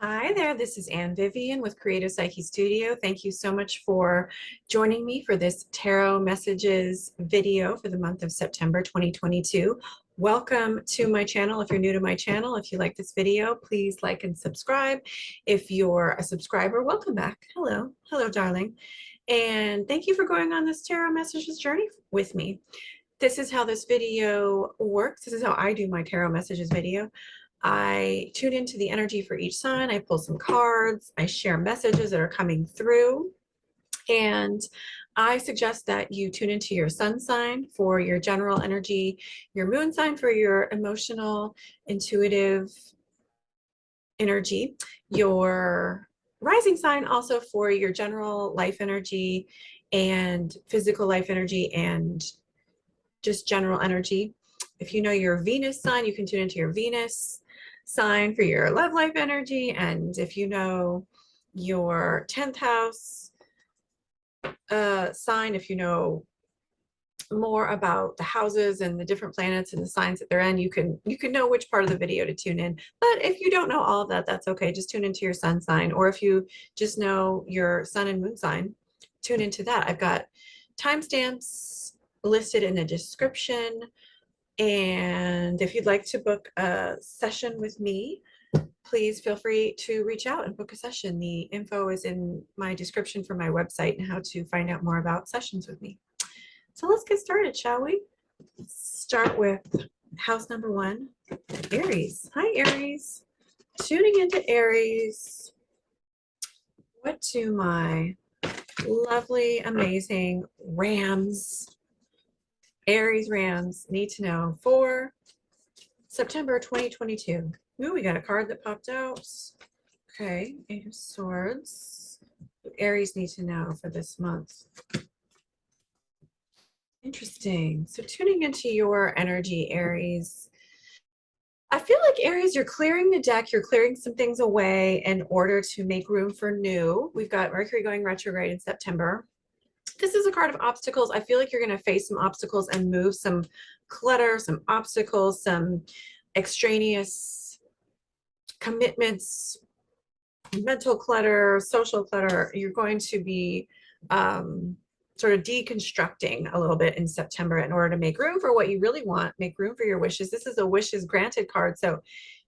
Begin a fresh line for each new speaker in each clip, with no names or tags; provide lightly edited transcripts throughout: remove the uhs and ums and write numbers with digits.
Hi there, this is Anne Vivian with Creative Psyche Studio. Thank you so much for joining me for this Tarot Messages video for the month of September 2022. Welcome to my channel. If you're new to my channel, if you like this video, please like and subscribe. If you're a subscriber, welcome back. Hello, darling. And thank you for going on this Tarot Messages journey with me. This is how this video works. This is how I do my Tarot Messages video. I tune into the energy for each sign. I pull some cards. I share messages that are coming through. And I suggest that you tune into your sun sign for your general energy, your moon sign for your emotional, intuitive energy, your rising sign also for your general life energy and physical life energy and just general energy. If you know your Venus sign, you can tune into your Venus sign for your love life energy. And if you know your 10th house sign, if you know more about the houses and the different planets and the signs that they're in, you can know which part of the video to tune in. But if you don't know all of that, that's okay. Just tune into your sun sign. Or if you just know your sun and moon sign, tune into that. I've got timestamps listed in the description. And if you'd like to book a session with me, please feel free to reach out and book a session. The info is in my description for my website and how to find out more about sessions with me. So let's get started, shall we? Start with house number 1, Aries. Hi, Aries. Tuning into Aries. What do my lovely, amazing Rams, Aries Rams, need to know for September 2022? Ooh, we got a card that popped out. Okay, 8 of Swords. Aries need to know for this month. Interesting. So tuning into your energy, Aries. I feel like Aries, you're clearing the deck, you're clearing some things away in order to make room for new. We've got Mercury going retrograde in September. This is a card of obstacles. I feel like you're going to face some obstacles and move some clutter, some obstacles, some extraneous commitments, mental clutter, social clutter. You're going to be sort of deconstructing a little bit in September in order to make room for what you really want, make room for your wishes. This is a wishes granted card. So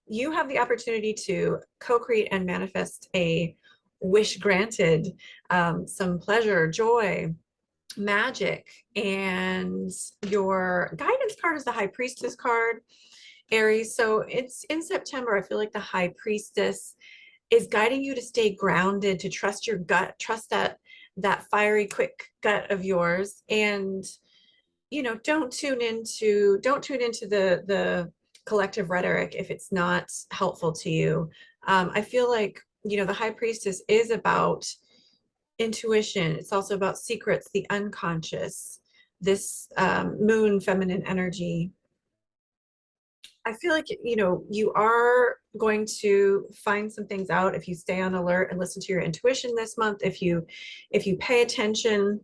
you have the opportunity to co-create and manifest a wish granted, some pleasure, joy, magic. And your guidance card is the High Priestess card, Aries. So it's in September. I feel like the High Priestess is guiding you to stay grounded, to trust your gut, trust that fiery, quick gut of yours. And don't tune into the collective rhetoric if it's not helpful to you. I feel like the High Priestess is about intuition. It's also about secrets, the unconscious, this moon feminine energy. I feel like you are going to find some things out if you stay on alert and listen to your intuition this month. If you pay attention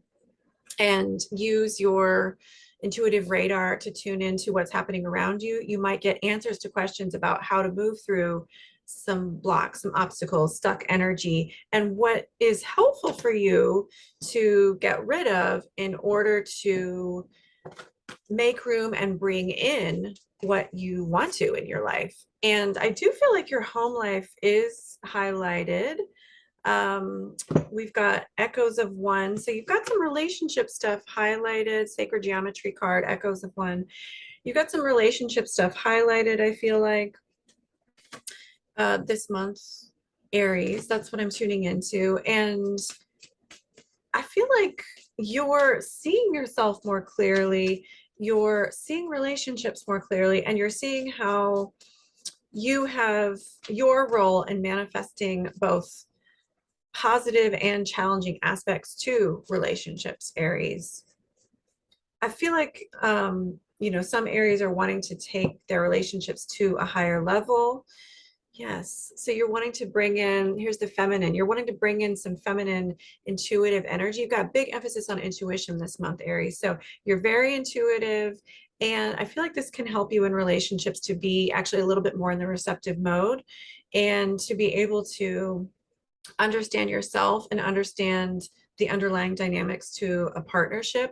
and use your intuitive radar to tune into what's happening around you, you might get answers to questions about how to move through some blocks, some obstacles, stuck energy, and what is helpful for you to get rid of in order to make room and bring in what you want to in your life. And I do feel like your home life is highlighted. We've got Echoes of One. So you've got some relationship stuff highlighted, Sacred Geometry card, Echoes of One. You've got some relationship stuff highlighted, I feel like, this month, Aries. That's what I'm tuning into. And I feel like you're seeing yourself more clearly, you're seeing relationships more clearly, and you're seeing how you have your role in manifesting both positive and challenging aspects to relationships, Aries. I feel like, some Aries are wanting to take their relationships to a higher level. Yes. So you're wanting to bring in, here's the feminine, you're wanting to bring in some feminine intuitive energy. You've got big emphasis on intuition this month, Aries. So you're very intuitive And I feel like this can help you in relationships to be actually a little bit more in the receptive mode and to be able to understand yourself and understand the underlying dynamics to a partnership.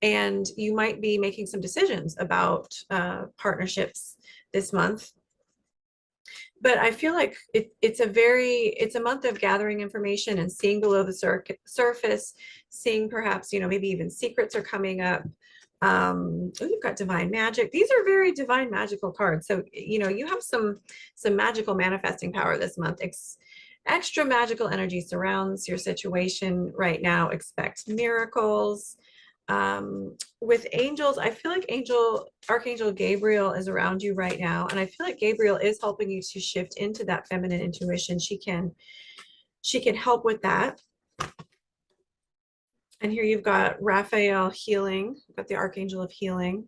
And you might be making some decisions about partnerships this month. But I feel like it's a month of gathering information and seeing below the surface, seeing perhaps, maybe even secrets are coming up. Oh, you've got divine magic. These are very divine magical cards. So, you have some magical manifesting power this month. Extra magical energy surrounds your situation right now. Expect miracles. With angels, I feel like Archangel Gabriel is around you right now. And I feel like Gabriel is helping you to shift into that feminine intuition. She can help with that. And here you've got Raphael healing, you've got the Archangel of healing.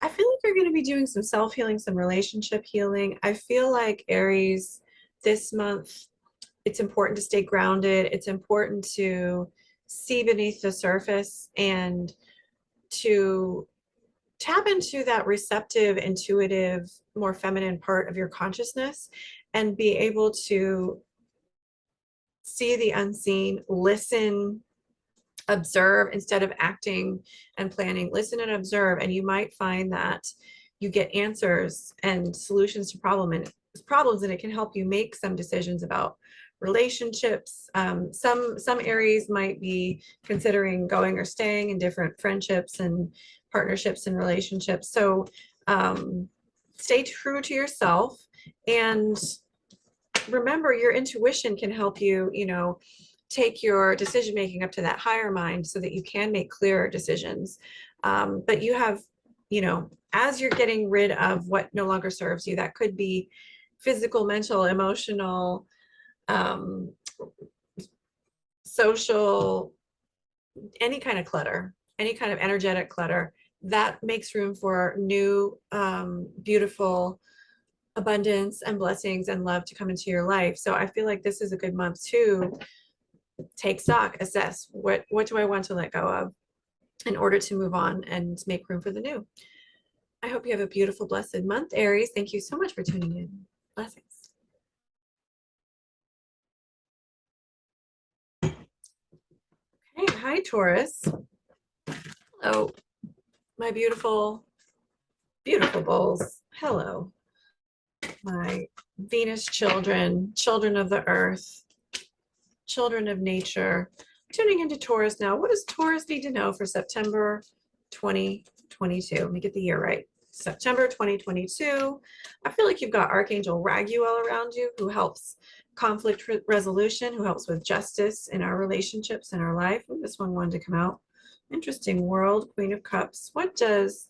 I feel like you're going to be doing some self-healing, some relationship healing. I feel like Aries, this month, it's important to stay grounded. It's important to see beneath the surface and to tap into that receptive, intuitive, more feminine part of your consciousness and be able to see the unseen, listen, observe instead of acting and planning. Listen and observe, and you might find that you get answers and solutions to problems, and it can help you make some decisions about relationships. Some Aries might be considering going or staying in different friendships and partnerships and relationships. So stay true to yourself, and remember your intuition can help you, take your decision making up to that higher mind so that you can make clearer decisions. But you have, as you're getting rid of what no longer serves you, that could be physical, mental, emotional, social, any kind of clutter, any kind of energetic clutter, that makes room for new, beautiful abundance and blessings and love to come into your life. So I feel like this is a good month to take stock, assess what do I want to let go of in order to move on and make room for the new. I hope you have a beautiful, blessed month, Aries. Thank you so much for tuning in. Blessings. Hey, hi, Taurus. Hello, my beautiful, beautiful bulls. Hello, my Venus children, children of the earth, children of nature. Tuning into Taurus now. What does Taurus need to know for September 2022? Let me get the year right. September 2022. I feel like you've got Archangel Raguel around you, who helps conflict resolution, who helps with justice in our relationships in our life. Ooh, this one wanted to come out. Interesting. World, Queen of Cups. What does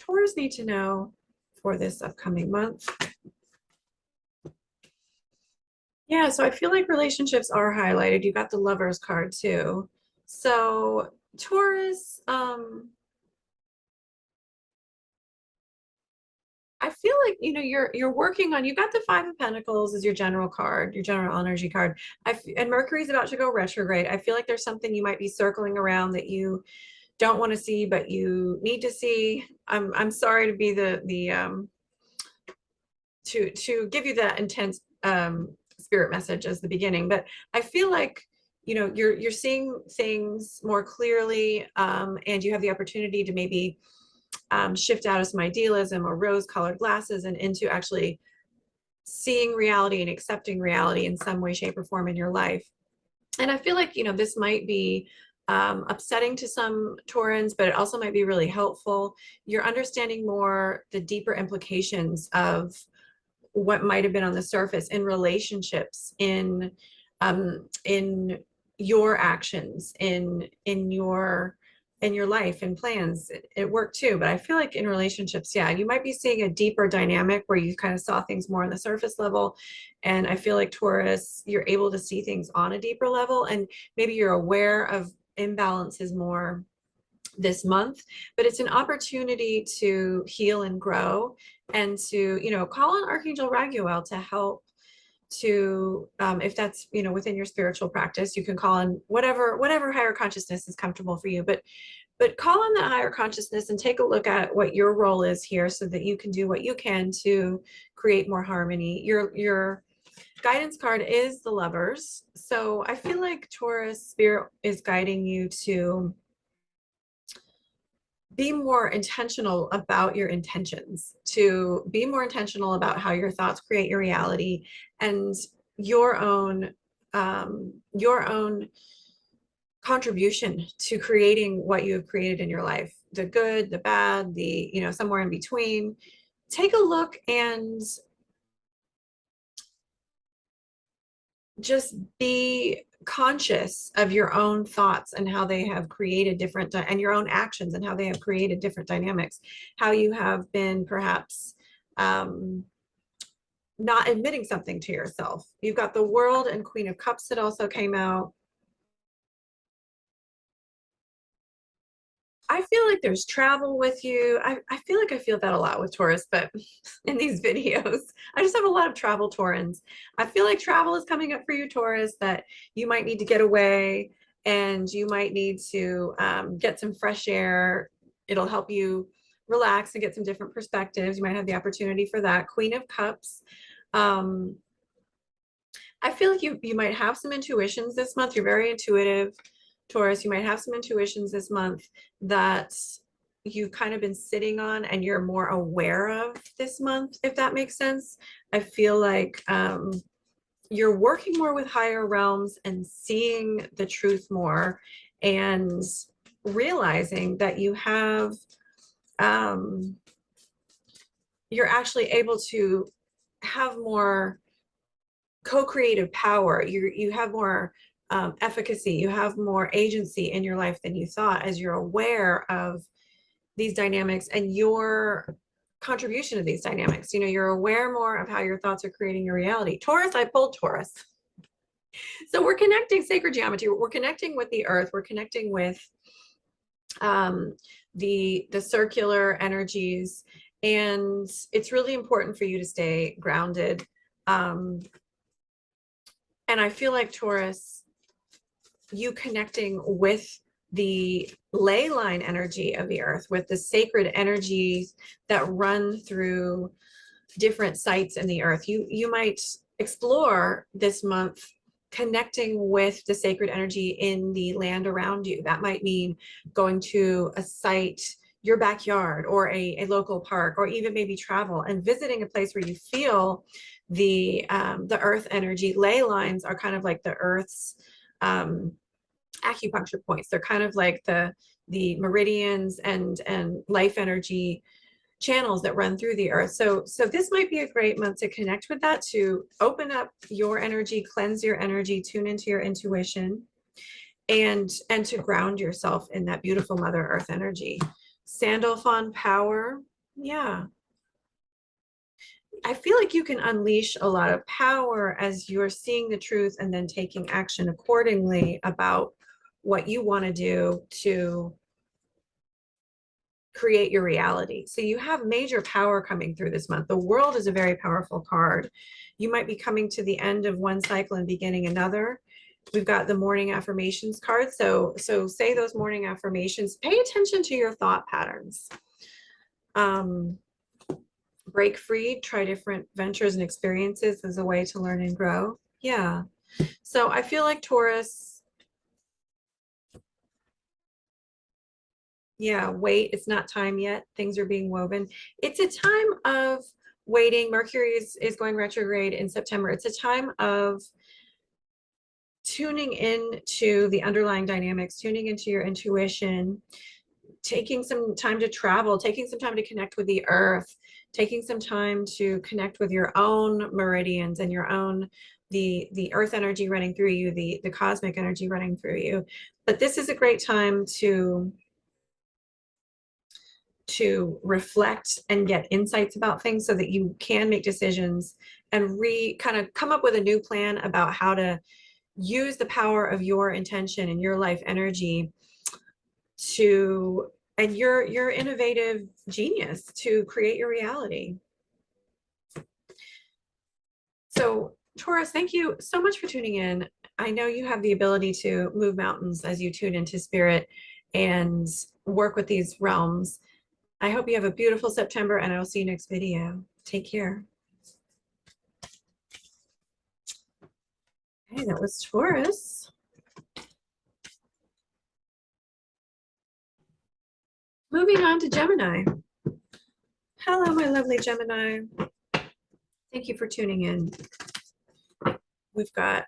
Taurus need to know for this upcoming month? Yeah, so I feel like relationships are highlighted. You got the Lovers card too. So Taurus, I feel like, you're working on, you got the Five of Pentacles as your general card, your general energy card. And Mercury's about to go retrograde. I feel like there's something you might be circling around that you don't want to see, but you need to see. I'm sorry to be to give you that intense spirit message as the beginning, but I feel like you're seeing things more clearly, and you have the opportunity to maybe shift out of some idealism or rose-colored glasses and into actually seeing reality and accepting reality in some way, shape, or form in your life. And I feel like this might be upsetting to some Taurans, but it also might be really helpful. You're understanding more the deeper implications of what might have been on the surface in relationships, in your actions, in your life and plans at work too. But I feel like in relationships, yeah, you might be seeing a deeper dynamic where you kind of saw things more on the surface level. And I feel like Taurus, you're able to see things on a deeper level, and maybe you're aware of imbalances more this month, but it's an opportunity to heal and grow, and to call on Archangel Raguel to help to if that's within your spiritual practice. You can call on whatever higher consciousness is comfortable for you, but but call on that higher consciousness and take a look at what your role is here so that you can do what you can to create more harmony. Your guidance card is the Lovers. So I feel like Taurus spirit is guiding you to be more intentional about your intentions, to be more intentional about how your thoughts create your reality, and your own contribution to creating what you have created in your life, the good, the bad, the, you know, somewhere in between. Take a look and just be conscious of your own thoughts and how they have created different, and your own actions and how they have created different dynamics, how you have been perhaps not admitting something to yourself. You've got the World and Queen of Cups that also came out. I feel like there's travel with you. I feel like I feel that a lot with Taurus, but in these videos, I just have a lot of travel Taurans. I feel like travel is coming up for you, Taurus, that you might need to get away and you might need to get some fresh air. It'll help you relax and get some different perspectives. You might have the opportunity for that. Queen of Cups. I feel like you might have some intuitions this month. You're very intuitive, Taurus. You might have some intuitions this month that you've kind of been sitting on and you're more aware of this month, if that makes sense. I feel like you're working more with higher realms and seeing the truth more and realizing that you have you're actually able to have more co-creative power. You have more efficacy, you have more agency in your life than you thought, as you're aware of these dynamics and your contribution to these dynamics. You know, you're aware more of how your thoughts are creating your reality. Taurus, I pulled Taurus. So we're connecting sacred geometry, we're connecting with the earth, we're connecting with the circular energies, and it's really important for you to stay grounded. And I feel like Taurus, you connecting with the ley line energy of the earth, with the sacred energies that run through different sites in the earth. You might explore this month connecting with the sacred energy in the land around you. That might mean going to a site, your backyard, or a local park, or even maybe travel and visiting a place where you feel the earth energy. Ley lines are kind of like the earth's acupuncture points. They're kind of like the meridians and life energy channels that run through the earth. So this might be a great month to connect with that, to open up your energy, cleanse your energy, tune into your intuition, and to ground yourself in that beautiful Mother Earth energy. Sandalphon power. Yeah. I feel like you can unleash a lot of power as you're seeing the truth and then taking action accordingly about what you want to do to create your reality. So you have major power coming through this month. The World is a very powerful card. You might be coming to the end of one cycle and beginning another. We've got the morning affirmations card. So say those morning affirmations. Pay attention to your thought patterns. Break free, try different ventures and experiences as a way to learn and grow. Yeah. So I feel like Taurus, yeah, wait, it's not time yet. Things are being woven. It's a time of waiting. Mercury is going retrograde in September. It's a time of tuning into the underlying dynamics, tuning into your intuition, taking some time to travel, taking some time to connect with the earth, taking some time to connect with your own meridians and your own, the earth energy running through you, the cosmic energy running through you. But this is a great time to reflect and get insights about things so that you can make decisions and kind of come up with a new plan about how to use the power of your intention and your life energy and your innovative genius to create your reality. So Taurus, thank you so much for tuning in. I know you have the ability to move mountains as you tune into spirit, and work with these realms. I hope you have a beautiful September, and I will see you next video. Take care. Okay, that was Taurus. Moving on to Gemini. Hello, my lovely Gemini. Thank you for tuning in. We've got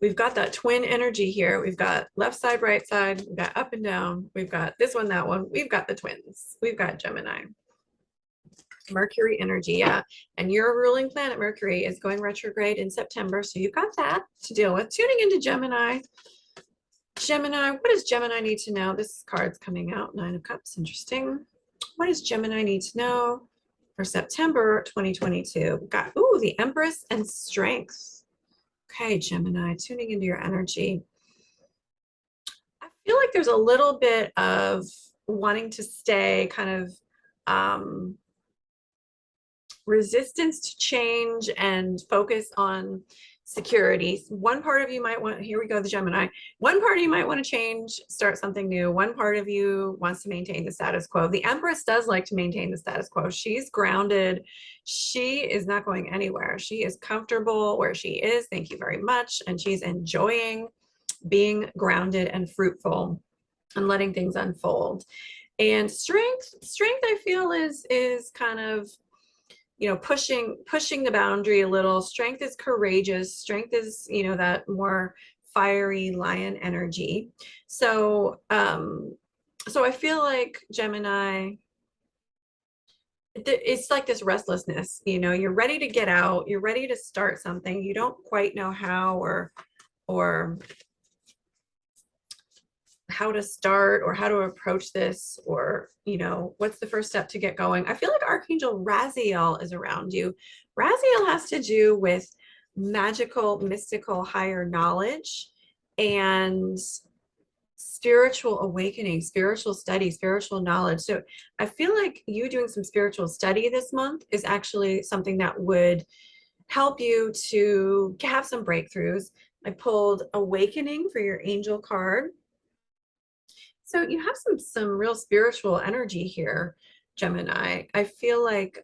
that twin energy here. We've got left side, right side. We've got up and down. We've got this one, that one. We've got the twins. We've got Gemini. Mercury energy, yeah. And your ruling planet, Mercury, is going retrograde in September. So you've got that to deal with. Tuning into Gemini. Gemini, what does Gemini need to know? This card's coming out, Nine of Cups, interesting. What does Gemini need to know for September 2022? We've got, ooh, the Empress and Strength. Okay, Gemini, tuning into your energy. I feel like there's a little bit of wanting to stay kind of resistance to change and focus on security. One part of you might want, here we go, the Gemini. One part of you might want to change, start something new. One part of you wants to maintain the status quo. The Empress does like to maintain the status quo. She's grounded. She is not going anywhere. She is comfortable where she is. Thank you very much. And she's enjoying being grounded and fruitful and letting things unfold. And strength I feel is kind of, you know, pushing the boundary a little. Strength is courageous. Strength is, you know, that more fiery lion energy. So so I feel like Gemini, it's like this restlessness, you know, you're ready to get out, you're ready to start something, you don't quite know how or how to start or how to approach this, or, you know, what's the first step to get going. I feel like Archangel Raziel is around you. Raziel has to do with magical, mystical, higher knowledge and spiritual awakening, spiritual study, spiritual knowledge. So I feel like you doing some spiritual study this month is actually something that would help you to have some breakthroughs. I pulled Awakening for your angel card. So you have some real spiritual energy here, Gemini. I feel like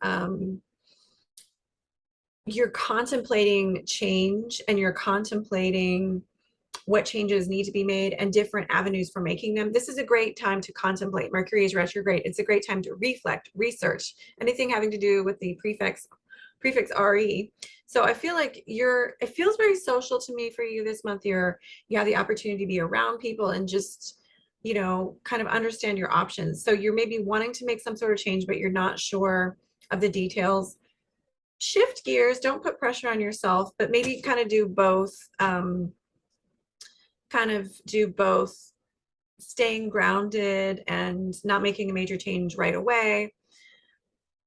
you're contemplating change, and you're contemplating what changes need to be made and different avenues for making them. This is a great time to contemplate. Mercury is retrograde. It's a great time to reflect, research, anything having to do with the prefix RE. So I feel like it feels very social to me for you this month. You have the opportunity to be around people and just, you know, kind of understand your options. So you're maybe wanting to make some sort of change, but you're not sure of the details. Shift gears, don't put pressure on yourself, but maybe kind of do both, staying grounded and not making a major change right away,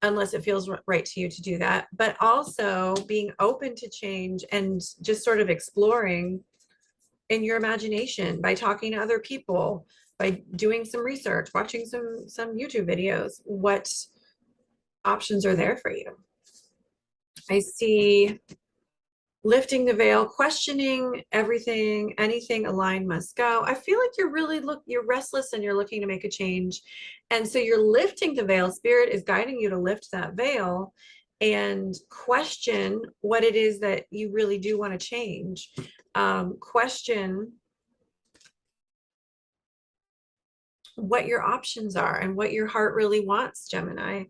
unless it feels right to you to do that, but also being open to change and just sort of exploring in your imagination by talking to other people, by doing some research, watching some YouTube videos, what options are there for you. I see lifting the veil, questioning everything, anything aligned must go. I feel like you're restless and you're looking to make a change. And so you're lifting the veil. Spirit is guiding you to lift that veil and question what it is that you really do want to change. Question what your options are and what your heart really wants, Gemini.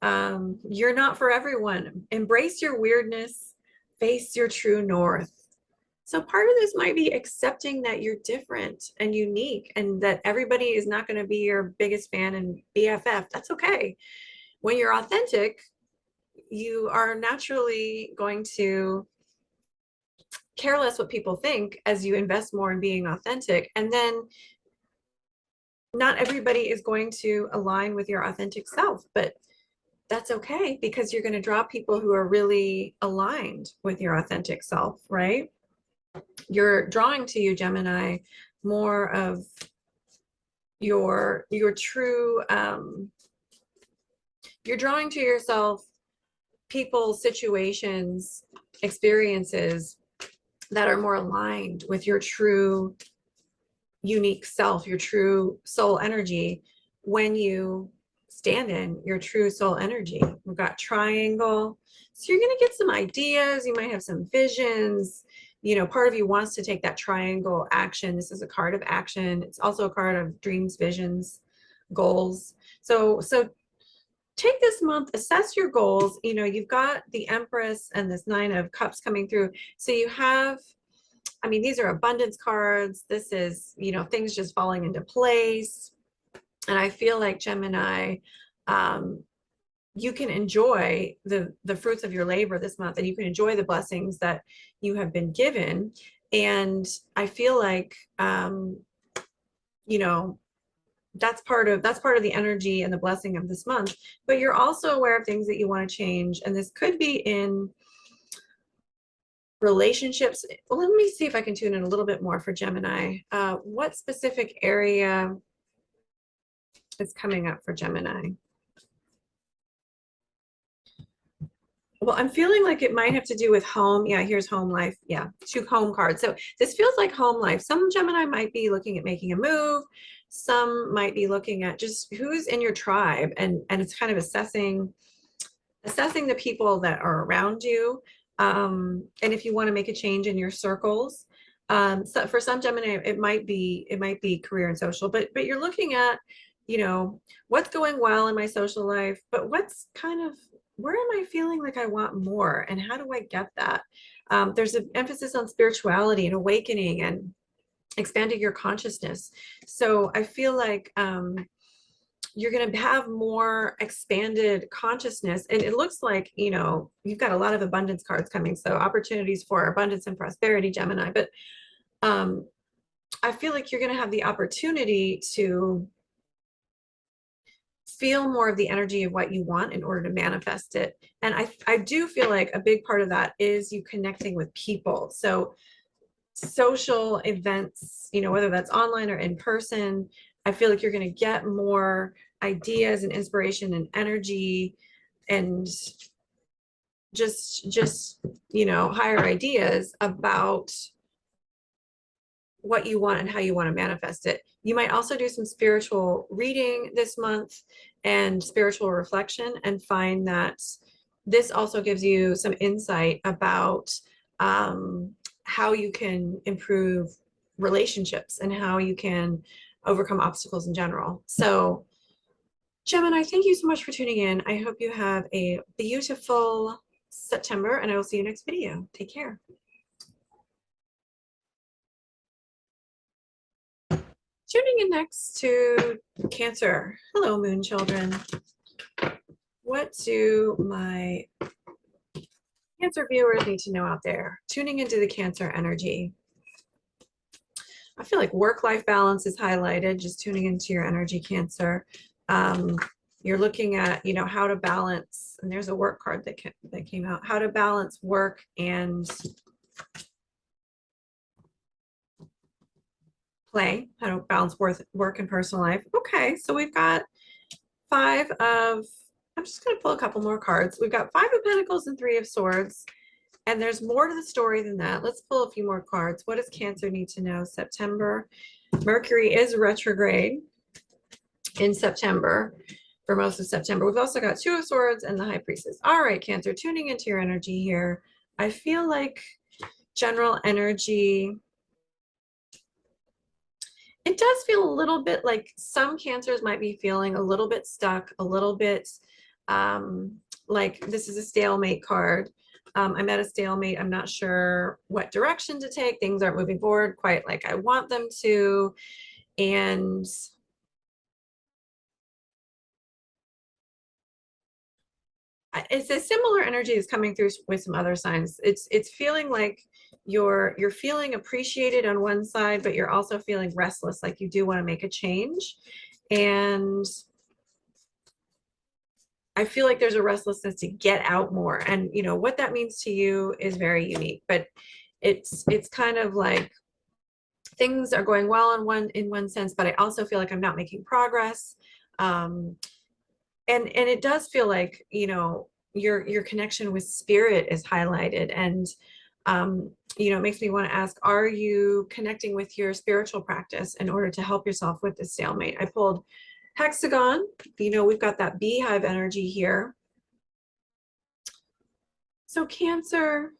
You're not for everyone. Embrace your weirdness, face your true north. So part of this might be accepting that you're different and unique, and that everybody is not going to be your biggest fan and BFF. That's okay. When you're authentic, you are naturally going to care less what people think as you invest more in being authentic. And then not everybody is going to align with your authentic self, but that's okay, because you're going to draw people who are really aligned with your authentic self, right? You're drawing to you, Gemini, more of your true, you're drawing to yourself people, situations, experiences that are more aligned with your true unique self, your true soul energy, when you stand in your true soul energy. We've got triangle. So you're going to get some ideas. You might have some visions. You know, part of you wants to take that triangle action. This is a card of action. It's also a card of dreams, visions, goals. So take this month, assess your goals. You know, you've got the Empress and this Nine of Cups coming through. So you have, I mean, these are abundance cards. This is, you know, things just falling into place. And I feel like Gemini, you can enjoy the fruits of your labor this month, and you can enjoy the blessings that you have been given. And I feel like, you know, that's part of the energy and the blessing of this month. But you're also aware of things that you want to change, and this could be in relationships. Well, let me see if I can tune in a little bit more for Gemini. What specific area is coming up for Gemini? Well, I'm feeling like it might have to do with home. Yeah, here's home life. Yeah, 2 home cards. So this feels like home life. Some Gemini might be looking at making a move. Some might be looking at just who's in your tribe, and it's kind of assessing the people that are around you, and if you want to make a change in your circles. So for some Gemini, it might be career and social, but you're looking at, you know, what's going well in my social life, but what's kind of, where am I feeling like I want more, and how do I get that? There's an emphasis on spirituality and awakening and expanding your consciousness. So I feel like you're going to have more expanded consciousness. And it looks like, you know, you've got a lot of abundance cards coming. So opportunities for abundance and prosperity, Gemini. But I feel like you're going to have the opportunity to feel more of the energy of what you want in order to manifest it. And I do feel like a big part of that is you connecting with people. So social events, you know, whether that's online or in person, I feel like you're going to get more ideas and inspiration and energy, and just, you know, higher ideas about what you want and how you want to manifest it. You might also do some spiritual reading this month and spiritual reflection, and find that this also gives you some insight about how you can improve relationships and how you can overcome obstacles in general. So Gemini, thank you so much for tuning in. I hope you have a beautiful September, and I will see you next video. Take care. Tuning in next to Cancer. Hello, Moon children. What do my Cancer viewers need to know out there? Tuning into the Cancer energy. I feel like work-life balance is highlighted, just tuning into your energy, Cancer. You're looking at, you know, how to balance, and there's a work card that came out, how to balance work and play, how to balance work and personal life. Okay, so we've got 5 of, I'm just going to pull a couple more cards. We've got 5 of Pentacles and 3 of Swords, and there's more to the story than that. Let's pull a few more cards. What does Cancer need to know? September. Mercury is retrograde in September, for most of September. We've also got 2 of Swords and the High Priestess. All right, Cancer, tuning into your energy here. I feel like general energy, it does feel a little bit like some Cancers might be feeling a little bit stuck, a little bit like this is a stalemate card. I'm at a stalemate. I'm not sure what direction to take. Things aren't moving forward quite like I want them to. And it's a similar energy is coming through with some other signs. It's feeling like you're feeling appreciated on one side, but you're also feeling restless, like you do want to make a change. And I feel like there's a restlessness to get out more. And you know what that means to you is very unique, but it's kind of like things are going well in one sense, but I also feel like I'm not making progress. And it does feel like, you know, your connection with spirit is highlighted, and You know, it makes me want to ask, are you connecting with your spiritual practice in order to help yourself with this stalemate? I pulled hexagon. You know, we've got that beehive energy here. So Cancer,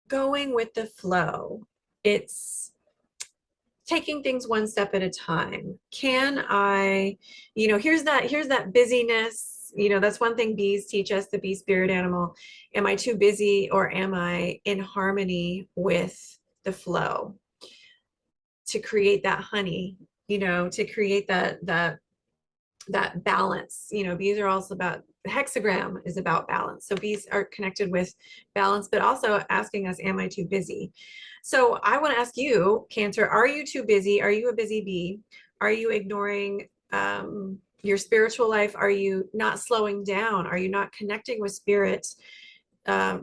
going with the flow. It's taking things one step at a time. Can I, you know, here's that busyness. You know, that's one thing bees teach us, the bee spirit animal. Am I too busy, or am I in harmony with the flow to create that honey, you know, to create that balance? You know, bees are also about, the hexagram is about balance. So bees are connected with balance, but also asking us, am I too busy? So I want to ask you, Cancer, are you too busy? Are you a busy bee? Are you ignoring your spiritual life? Are you not slowing down? Are you not connecting with spirit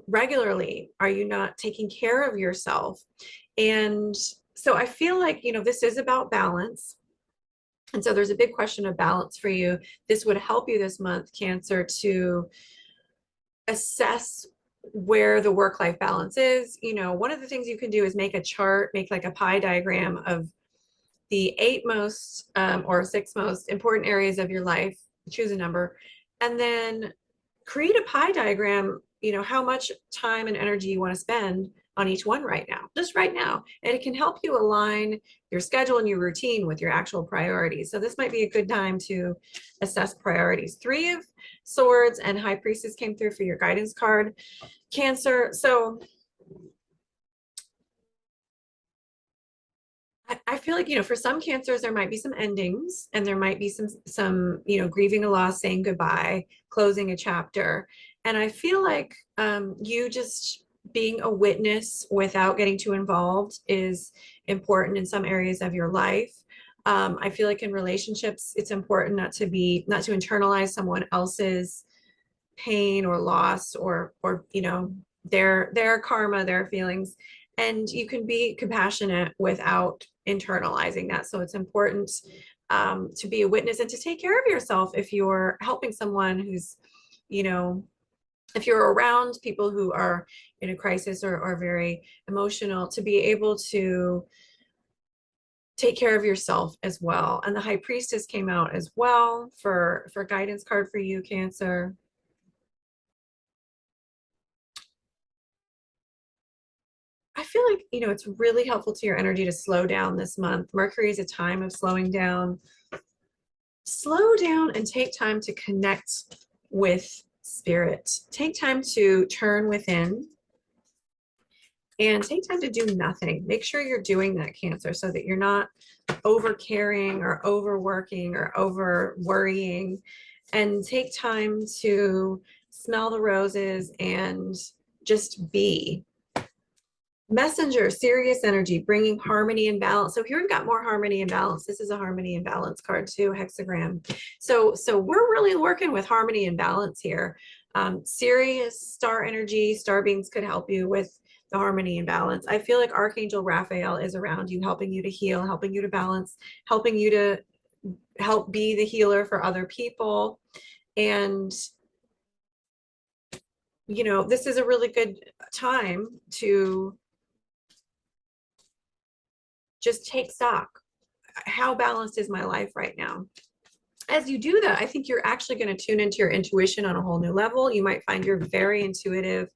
regularly? Are you not taking care of yourself? And so I feel like, you know, this is about balance. And so there's a big question of balance for you. This would help you this month, Cancer, to assess where the work-life balance is. You know, one of the things you can do is make a chart, make like a pie diagram of the 8 most or 6 most important areas of your life. Choose a number, and then create a pie diagram, you know, how much time and energy you want to spend on each one right now, just right now. And it can help you align your schedule and your routine with your actual priorities. So this might be a good time to assess priorities. 3 of Swords and High Priestess came through for your guidance card, Cancer. So I feel like, you know, for some Cancers, there might be some endings, and there might be some, you know, grieving a loss, saying goodbye, closing a chapter. And I feel like you just being a witness without getting too involved is important in some areas of your life. I feel like in relationships, it's important not to internalize someone else's pain or loss, or you know, their karma, their feelings. And you can be compassionate without internalizing that. So it's important to be a witness and to take care of yourself if you're helping someone who's, you know, if you're around people who are in a crisis or very emotional, to be able to take care of yourself as well. And the High Priestess came out as well for guidance card for you, Cancer. I feel like, you know, it's really helpful to your energy to slow down this month. Mercury is a time of slowing down. Slow down and take time to connect with spirit. Take time to turn within and take time to do nothing. Make sure you're doing that, Cancer, so that you're not over caring or overworking or over worrying. And take time to smell the roses and just be. Messenger, Sirius energy, bringing harmony and balance. So here we've got more harmony and balance. This is a harmony and balance card too, hexagram. So we're really working with harmony and balance here. Sirius, star energy, star beings could help you with the harmony and balance. I feel like Archangel Raphael is around you, helping you to heal, helping you to balance, helping you to help be the healer for other people. And you know, this is a really good time to just take stock. How balanced is my life right now? As you do that, I think you're actually going to tune into your intuition on a whole new level. You might find you're very intuitive.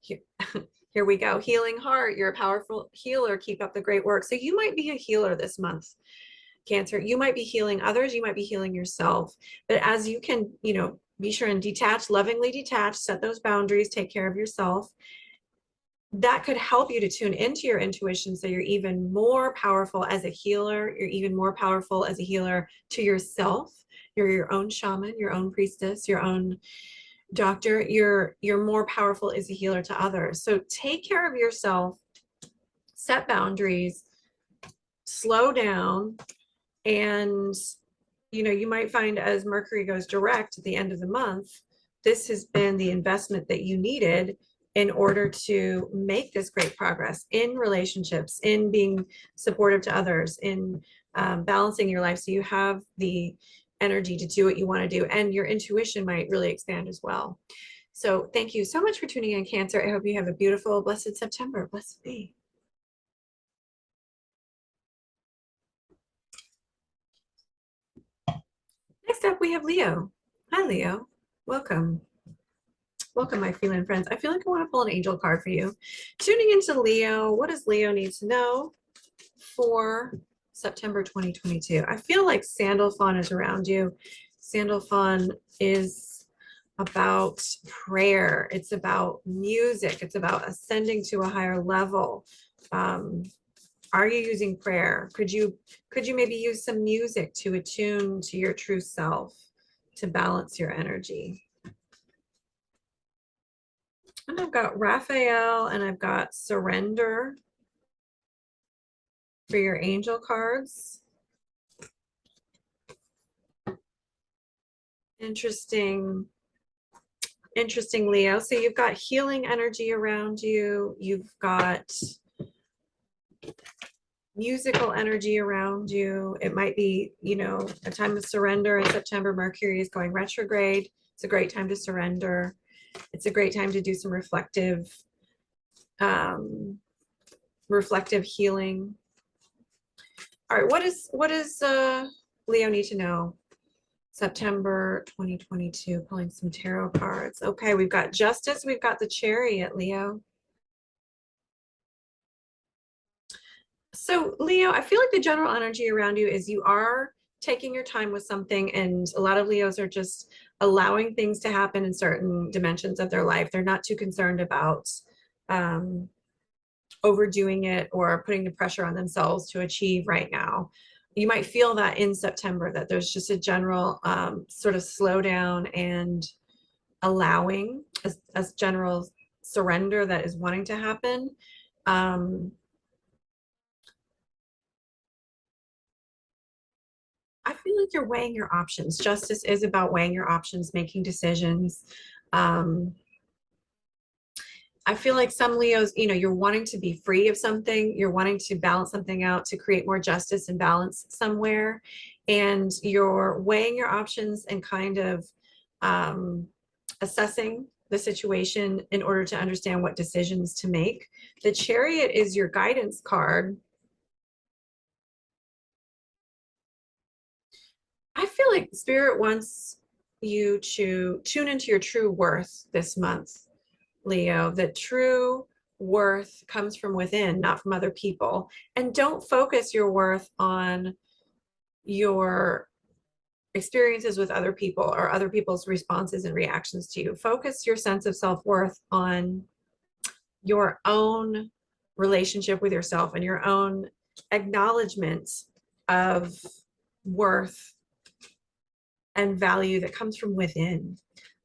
Here we go. Healing Heart, you're a powerful healer. Keep up the great work. So you might be a healer this month, Cancer. You might be healing others. You might be healing yourself. But as you can, you know, be sure and detach, lovingly detach, set those boundaries, take care of yourself. That could help you to tune into your intuition, so you're even more powerful as a healer. You're even more powerful as a healer to yourself. You're your own shaman, your own priestess, your own doctor. You're more powerful as a healer to others. So take care of yourself, set boundaries, slow down. And you know, you might find as Mercury goes direct at the end of the month, this has been the investment that you needed in order to make this great progress in relationships, in being supportive to others, in balancing your life, so you have the energy to do what you want to do, and your intuition might really expand as well. So thank you so much for tuning in, Cancer. I hope you have a beautiful, blessed September. Blessed be. Next up, we have Leo. Hi, Leo. Welcome. Welcome, my feline friends. I feel like I want to pull an angel card for you. Tuning into Leo, what does Leo need to know for September 2022? I feel like Sandalphon is around you. Sandalphon is about prayer. It's about music. It's about ascending to a higher level. Are you using prayer? Could you maybe use some music to attune to your true self, to balance your energy? And I've got Raphael and I've got Surrender for your angel cards. Interesting, Leo. So you've got healing energy around you. You've got musical energy around you. It might be, you know, a time of surrender in September. Mercury is going retrograde. It's a great time to surrender. It's a great time to do some reflective healing. All right, what does Leo need to know? September 2022, pulling some tarot cards. Okay, we've got Justice, we've got the Chariot, Leo. So Leo, I feel like the general energy around you is you are taking your time with something, and a lot of Leos are just allowing things to happen in certain dimensions of their life. They're not too concerned about overdoing it or putting the pressure on themselves to achieve right now. You might feel that in September, that there's just a general sort of slowdown and allowing a general surrender that is wanting to happen. I feel like you're weighing your options. Justice is about weighing your options, making decisions. I feel like some Leos, you know, you're wanting to be free of something, you're wanting to balance something out to create more justice and balance somewhere, and you're weighing your options and kind of assessing the situation in order to understand what decisions to make. The Chariot is your guidance card. I feel like Spirit wants you to tune into your true worth this month, Leo. That true worth comes from within, not from other people. And don't focus your worth on your experiences with other people or other people's responses and reactions to you. Focus your sense of self-worth on your own relationship with yourself and your own acknowledgement of worth and value that comes from within.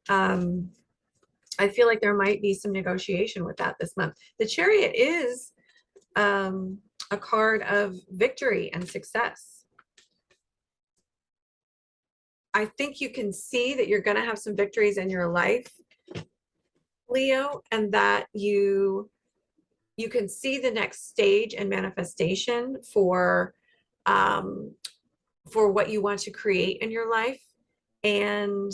I feel like there might be some negotiation with that this month. The Chariot is a card of victory and success. I think you can see that you're going to have some victories in your life, Leo, and that you can see the next stage and manifestation for what you want to create in your life. And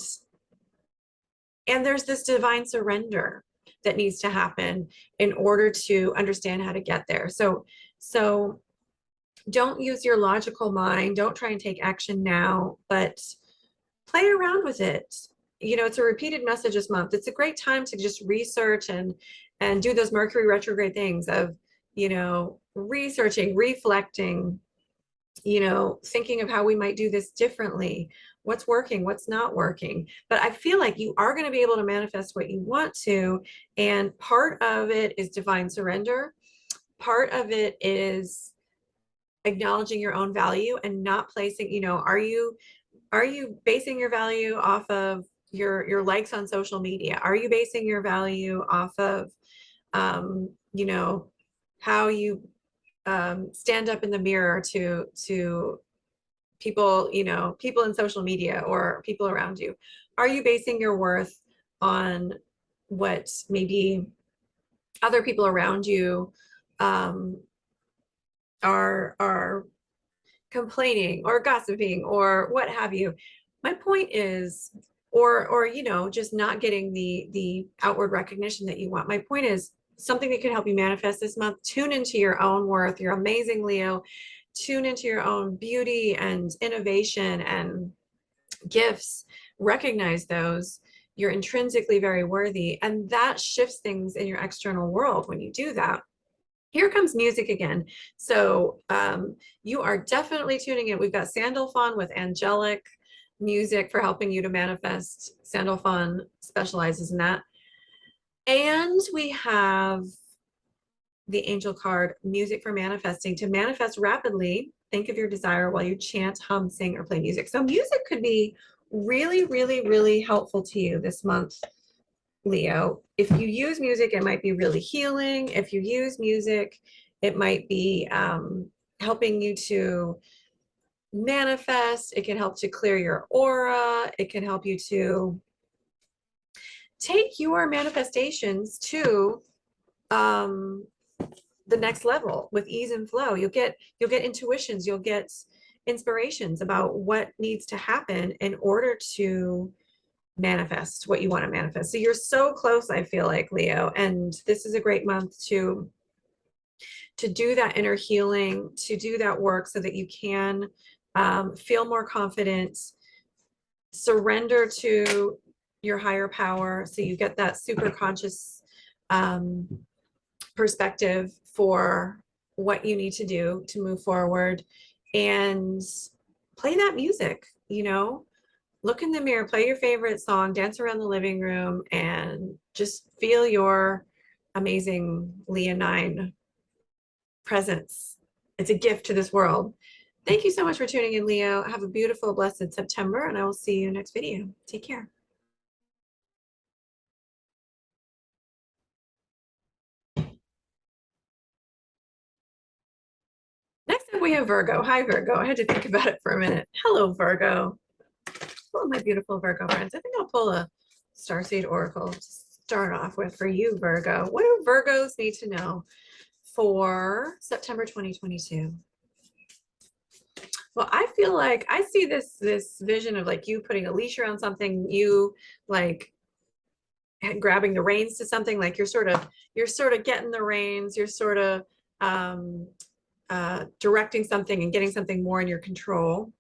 there's this divine surrender that needs to happen in order to understand how to get there. So don't use your logical mind. Don't try and take action now, but play around with it. You know, it's a repeated message this month. It's a great time to just research and do those Mercury retrograde things of, you know, researching, reflecting, you know, thinking of how we might do this differently, what's working, what's not working. But I feel like you are going to be able to manifest what you want to. And part of it is divine surrender. Part of it is acknowledging your own value and not placing, you know, are you basing your value off of your likes on social media? Are you basing your value off of, you know, how you stand up in the mirror to people, you know, people in social media or people around you? Are you basing your worth on what maybe other people around you are complaining or gossiping or what have you? My point is, or you know, just not getting the outward recognition that you want. My point is something that can help you manifest this month. Tune into your own worth. You're amazing, Leo. Tune into your own beauty and innovation and gifts. Recognize those. You're intrinsically very worthy, and that shifts things in your external world when you do that. Here comes music again. So you are definitely tuning in. We've got Sandalphon with angelic music for helping you to manifest. Sandalphon specializes in that. And we have the angel card, music for manifesting. To manifest rapidly, think of your desire while you chant, hum, sing, or play music. So music could be really, really, really helpful to you this month, Leo. If you use music, it might be really healing. If you use music, it might be helping you to manifest. It can help to clear your aura. It can help you to take your manifestations to the next level with ease and flow. You'll get intuitions, you'll get inspirations about what needs to happen in order to manifest what you want to manifest. So you're so close, I feel like, Leo, and this is a great month to do that inner healing, to do that work so that you can feel more confident, surrender to your higher power, so you get that super conscious perspective for what you need to do to move forward, and play that music, you know, look in the mirror, play your favorite song, dance around the living room, and just feel your amazing Leonine presence. It's a gift to this world. Thank you so much for tuning in, Leo. Have a beautiful, blessed September, and I will see you in the next video. Take care. Next up, we have Virgo. Hi, Virgo. I had to think about it for a minute. Hello, Virgo. Oh, my beautiful Virgo friends. I think I'll pull a Starseed Oracle to start off with for you, Virgo. What do Virgos need to know for September 2022? Well, I feel like I see this vision of like you putting a leash around something, you like grabbing the reins to something, like you're sort of getting the reins, you're sort of directing something and getting something more in your control.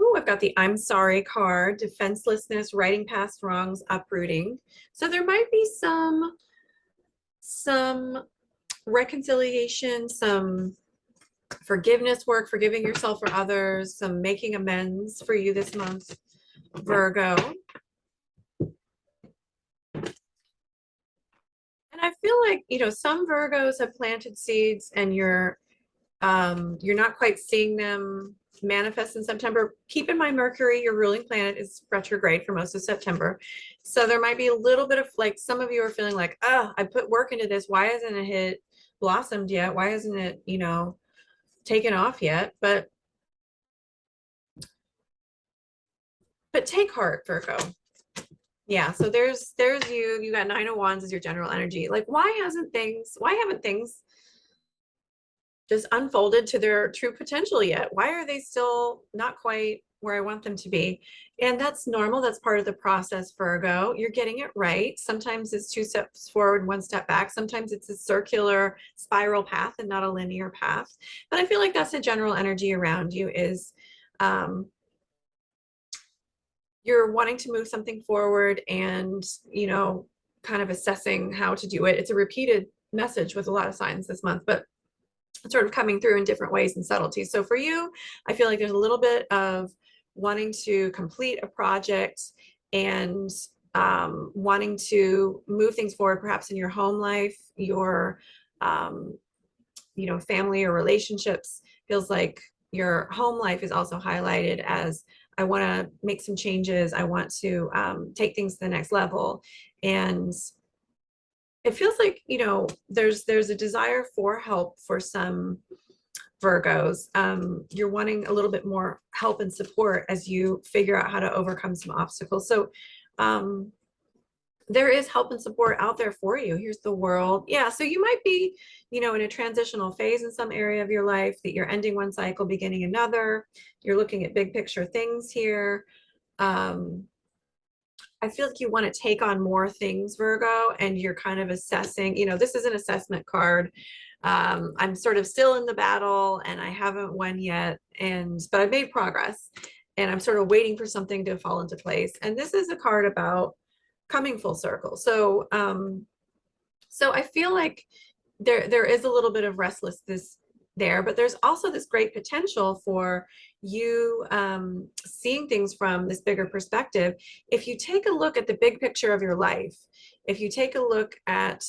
Oh, I've got the I'm sorry card, defenselessness, righting past wrongs, uprooting. So there might be some reconciliation, some forgiveness work, forgiving yourself or others, some making amends for you this month, Virgo. And I feel like, you know, some Virgos have planted seeds and you're not quite seeing them manifest in September. Keep in mind, Mercury, your ruling planet, is retrograde for most of September. So there might be a little bit of like, some of you are feeling like, oh, I put work into this. Why hasn't it blossomed yet? Why hasn't it, you know, taken off yet? But take heart, Virgo. Yeah, so there's you got Nine of Wands as your general energy. Like, why haven't things just unfolded to their true potential yet? Why are they still not quite where I want them to be? And that's normal. That's part of the process, Virgo. You're getting it right. Sometimes it's 2 steps forward, 1 step back. Sometimes it's a circular spiral path and not a linear path. But I feel like that's the general energy around you is you're wanting to move something forward and, you know, kind of assessing how to do it. It's a repeated message with a lot of signs this month, but it's sort of coming through in different ways and subtleties. So for you, I feel like there's a little bit of wanting to complete a project and wanting to move things forward, perhaps in your home life, your, you know, family or relationships. Feels like your home life is also highlighted as, I want to make some changes. I want to take things to the next level. And it feels like, you know, there's a desire for help for some Virgos. You're wanting a little bit more help and support as you figure out how to overcome some obstacles. So there is help and support out there for you. Here's the World. Yeah, so you might be, you know, in a transitional phase in some area of your life, that you're ending one cycle, beginning another. You're looking at big picture things here. I feel like you want to take on more things, Virgo, and you're kind of assessing, you know, this is an assessment card. I'm sort of still in the battle and I haven't won yet, but I've made progress and I'm sort of waiting for something to fall into place. And this is a card about coming full circle. So I feel like there is a little bit of restlessness there, but there's also this great potential for you seeing things from this bigger perspective. If you take a look at the big picture of your life, if you take a look at,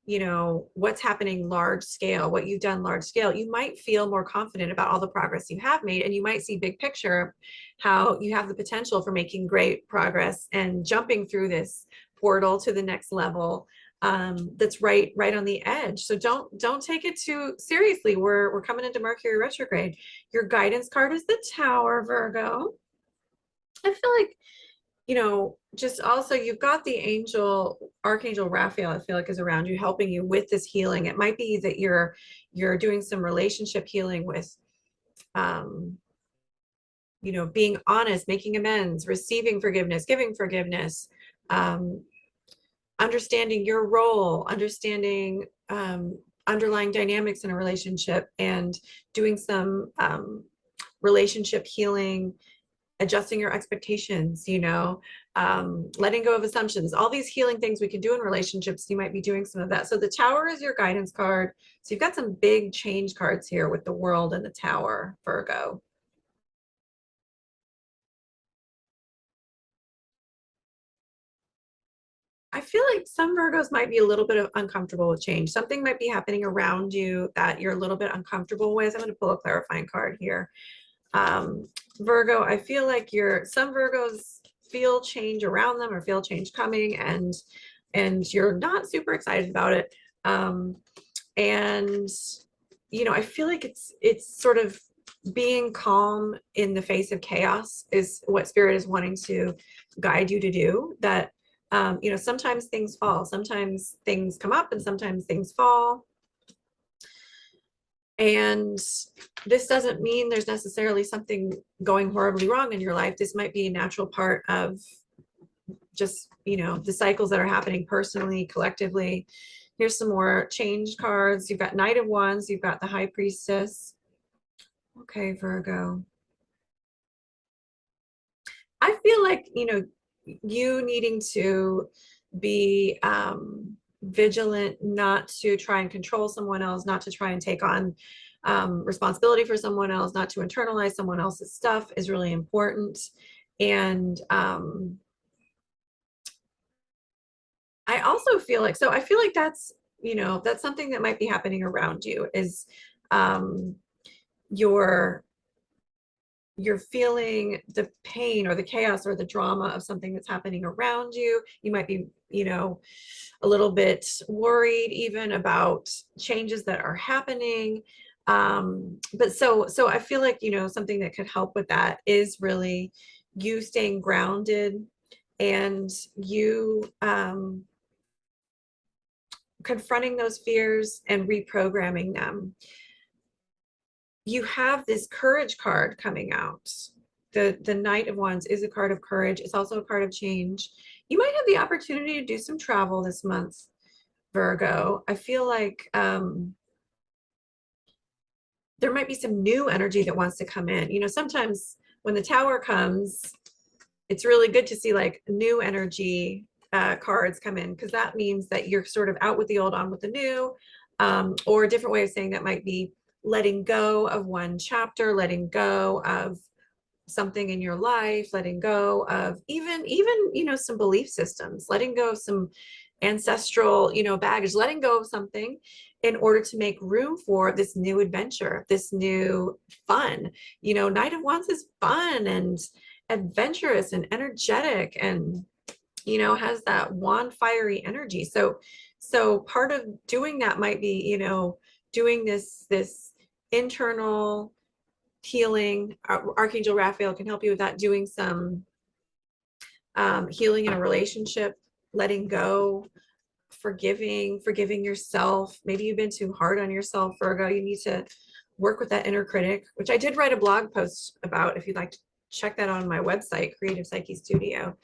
you know, what's happening large scale, what you've done large scale, you might feel more confident about all the progress you have made, and you might see big picture how you have the potential for making great progress and jumping through this portal to the next level that's right on the edge. So don't take it too seriously. We're coming into Mercury retrograde. Your guidance card is the Tower, Virgo. I feel like, you know, just also you've got the Archangel Raphael, I feel like, is around you, helping you with this healing. It might be that you're doing some relationship healing with you know, being honest, making amends, receiving forgiveness, giving forgiveness, understanding your role, understanding underlying dynamics in a relationship, and doing some relationship healing, adjusting your expectations, you know, letting go of assumptions, all these healing things we can do in relationships. You might be doing some of that. So the Tower is your guidance card. So you've got some big change cards here with the World and the Tower, Virgo. I feel like some Virgos might be a little bit uncomfortable with change. Something might be happening around you that you're a little bit uncomfortable with. I'm going to pull a clarifying card here. Virgo, I feel like some Virgos feel change around them or feel change coming, and you're not super excited about it. And you know, I feel like it's sort of being calm in the face of chaos is what Spirit is wanting to guide you to do. That you know, sometimes things fall, sometimes things come up, and sometimes things fall. And this doesn't mean there's necessarily something going horribly wrong in your life. This might be a natural part of just, you know, the cycles that are happening personally, collectively. Here's some more change cards. You've got Knight of Wands, you've got the High Priestess. Okay, Virgo. I feel like, you know, you needing to be vigilant, not to try and control someone else, not to try and take on responsibility for someone else, not to internalize someone else's stuff is really important. And I also feel like, so I feel like that's, you know, that's something that might be happening around you is your you're feeling the pain or the chaos or the drama of something that's happening around you. You might be, you know, a little bit worried even about changes that are happening. But so I feel like, you know, something that could help with that is really you staying grounded and you confronting those fears and reprogramming them. You have this courage card coming out. The Knight of Wands is a card of courage. It's also a card of change. You might have the opportunity to do some travel this month, Virgo. I feel like there might be some new energy that wants to come in. You know, sometimes when the Tower comes, it's really good to see like new energy cards come in, because that means that you're sort of out with the old, on with the new. Or a different way of saying that might be letting go of one chapter, letting go of something in your life, letting go of even you know, some belief systems, letting go of some ancestral, you know, baggage, letting go of something in order to make room for this new adventure, this new fun. You know, Knight of Wands is fun and adventurous and energetic, and you know, has that wand fiery energy. So part of doing that might be, you know, doing this internal healing. Archangel Raphael can help you with that, doing some healing in a relationship, letting go, forgiving yourself. Maybe you've been too hard on yourself, Virgo. You need to work with that inner critic, which I did write a blog post about if you'd like to check that on my website, Creative Psyche Studio.